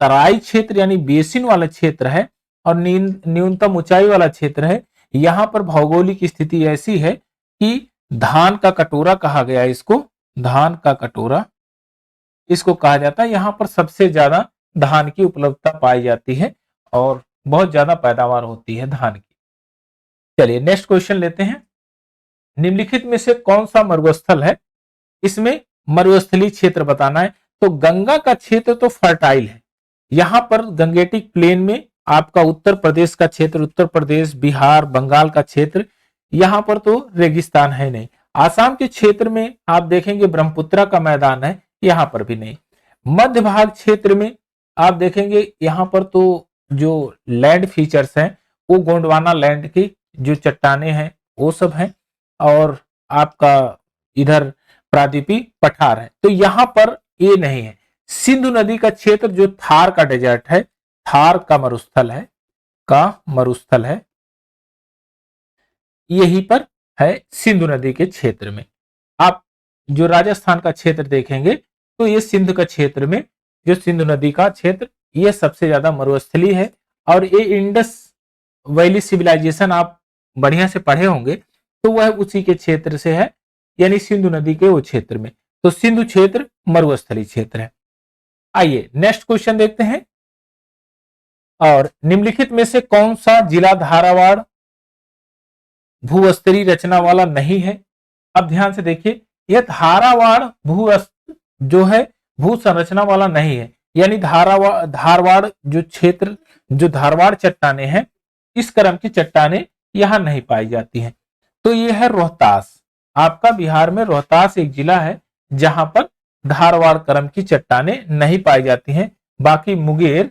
तराई क्षेत्र यानी बेसिन वाला क्षेत्र है, और न्यूनतम ऊंचाई वाला क्षेत्र है। यहां पर भौगोलिक स्थिति ऐसी है कि धान का कटोरा कहा गया इसको, धान का कटोरा इसको कहा जाता है। यहां पर सबसे ज्यादा धान की उपलब्धता पाई जाती है, और बहुत ज्यादा पैदावार होती है धान की। चलिए नेक्स्ट क्वेश्चन लेते हैं। निम्नलिखित में से कौन सा मरुस्थल है? इसमें मरुस्थलीय क्षेत्र बताना है। तो गंगा का क्षेत्र तो फर्टाइल है, यहां पर गंगेटिक प्लेन में आपका उत्तर प्रदेश का क्षेत्र, उत्तर प्रदेश, बिहार, बंगाल का क्षेत्र, यहां पर तो रेगिस्तान है नहीं। आसाम के क्षेत्र में आप देखेंगे ब्रह्मपुत्रा का मैदान है, यहां पर भी नहीं। मध्य भाग क्षेत्र में आप देखेंगे यहां पर तो जो लैंड फीचर्स हैं वो गोंडवाना लैंड की जो चट्टाने हैं वो सब हैं, और आपका इधर प्रादीपी पठार है, तो यहां पर ये नहीं है। सिंधु नदी का क्षेत्र जो थार का डेजर्ट है, थार का मरुस्थल है, यहीं पर है सिंधु नदी के क्षेत्र में। आप जो राजस्थान का क्षेत्र देखेंगे तो ये सिंध का क्षेत्र में जो सिंधु नदी का क्षेत्र ये सबसे ज्यादा मरुस्थलीय है। और ये इंडस वैली सिविलाइजेशन आप बढ़िया से पढ़े होंगे तो वह उसी के क्षेत्र से है, यानी सिंधु नदी के वो क्षेत्र में। तो सिंधु क्षेत्र मरुस्थलीय क्षेत्र है। आइए नेक्स्ट क्वेश्चन देखते हैं। और निम्नलिखित में से कौन सा जिला धारावाड़ भूस्तरीय रचना वाला नहीं है? अब ध्यान से देखिए, यह धारावाड़ भू जो है भू संरचना वाला नहीं है, यानी धारवाड़ जो क्षेत्र जो धारवाड़ चट्टाने हैं इस क्रम की चट्टाने यहां नहीं पाई जाती हैं। तो यह है रोहतास। आपका बिहार में रोहतास एक जिला है जहां पर धारवाड़ क्रम की चट्टाने नहीं पाई जाती हैं। बाकी मुंगेर,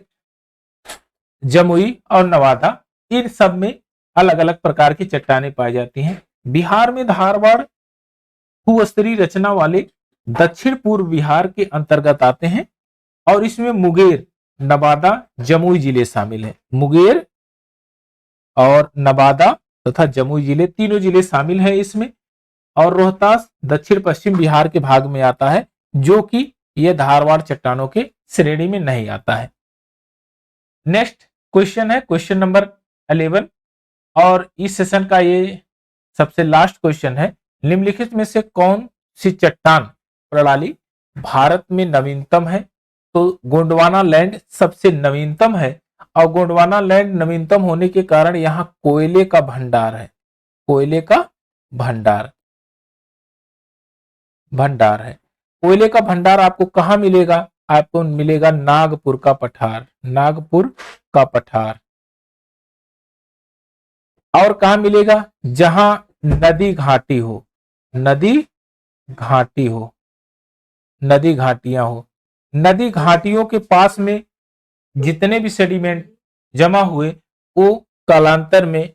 जमुई और नवादा इन सब में अलग अलग प्रकार की चट्टानें पाई जाती हैं। बिहार में धारवाड़ भूस्तरीय रचना वाले दक्षिण पूर्व बिहार के अंतर्गत आते हैं और इसमें मुंगेर, नवादा, जमुई जिले शामिल हैं। मुंगेर और नवादा तथा जमुई जिले तीनों जिले शामिल हैं इसमें। और रोहतास दक्षिण पश्चिम बिहार के भाग में आता है जो कि यह धारवाड़ चट्टानों के श्रेणी में नहीं आता है। नेक्स्ट क्वेश्चन है क्वेश्चन नंबर 11 और इस सेशन का ये सबसे लास्ट क्वेश्चन है। निम्नलिखित में से कौन सी चट्टान प्रणाली भारत में नवीनतम है? तो गोंडवाना लैंड सबसे नवीनतम है और गोंडवाना लैंड नवीनतम होने के कारण यहां कोयले का भंडार है। कोयले का भंडार है। कोयले का भंडार आपको कहां मिलेगा? आपको मिलेगा नागपुर का पठार। नागपुर का पठार। और कहां मिलेगा? जहां नदी घाटी हो, नदी घाटी हो, नदी घाटियां हो। नदी घाटियों के पास में जितने भी सेडिमेंट जमा हुए वो कालांतर में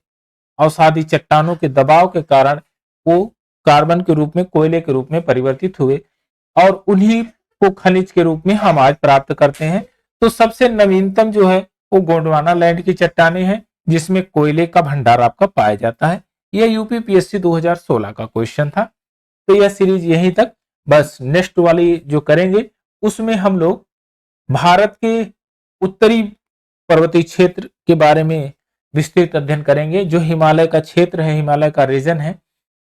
अवसादी चट्टानों के दबाव के कारण वो कार्बन के रूप में, कोयले के रूप में परिवर्तित हुए और उन्हीं को खनिज के रूप में हम आज प्राप्त करते हैं। तो सबसे नवीनतम जो है वो गोंडवाना लैंड की चट्टानें हैं जिसमें कोयले का भंडार आपका पाया जाता है। यह यूपीपीएससी 2016 का क्वेश्चन था। तो यह सीरीज यहीं तक, बस नेक्स्ट वाली जो करेंगे उसमें हम लोग भारत के उत्तरी पर्वतीय क्षेत्र के बारे में विस्तृत अध्ययन करेंगे। जो हिमालय का क्षेत्र है, हिमालय का रीजन है,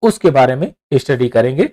उसके बारे में स्टडी करेंगे।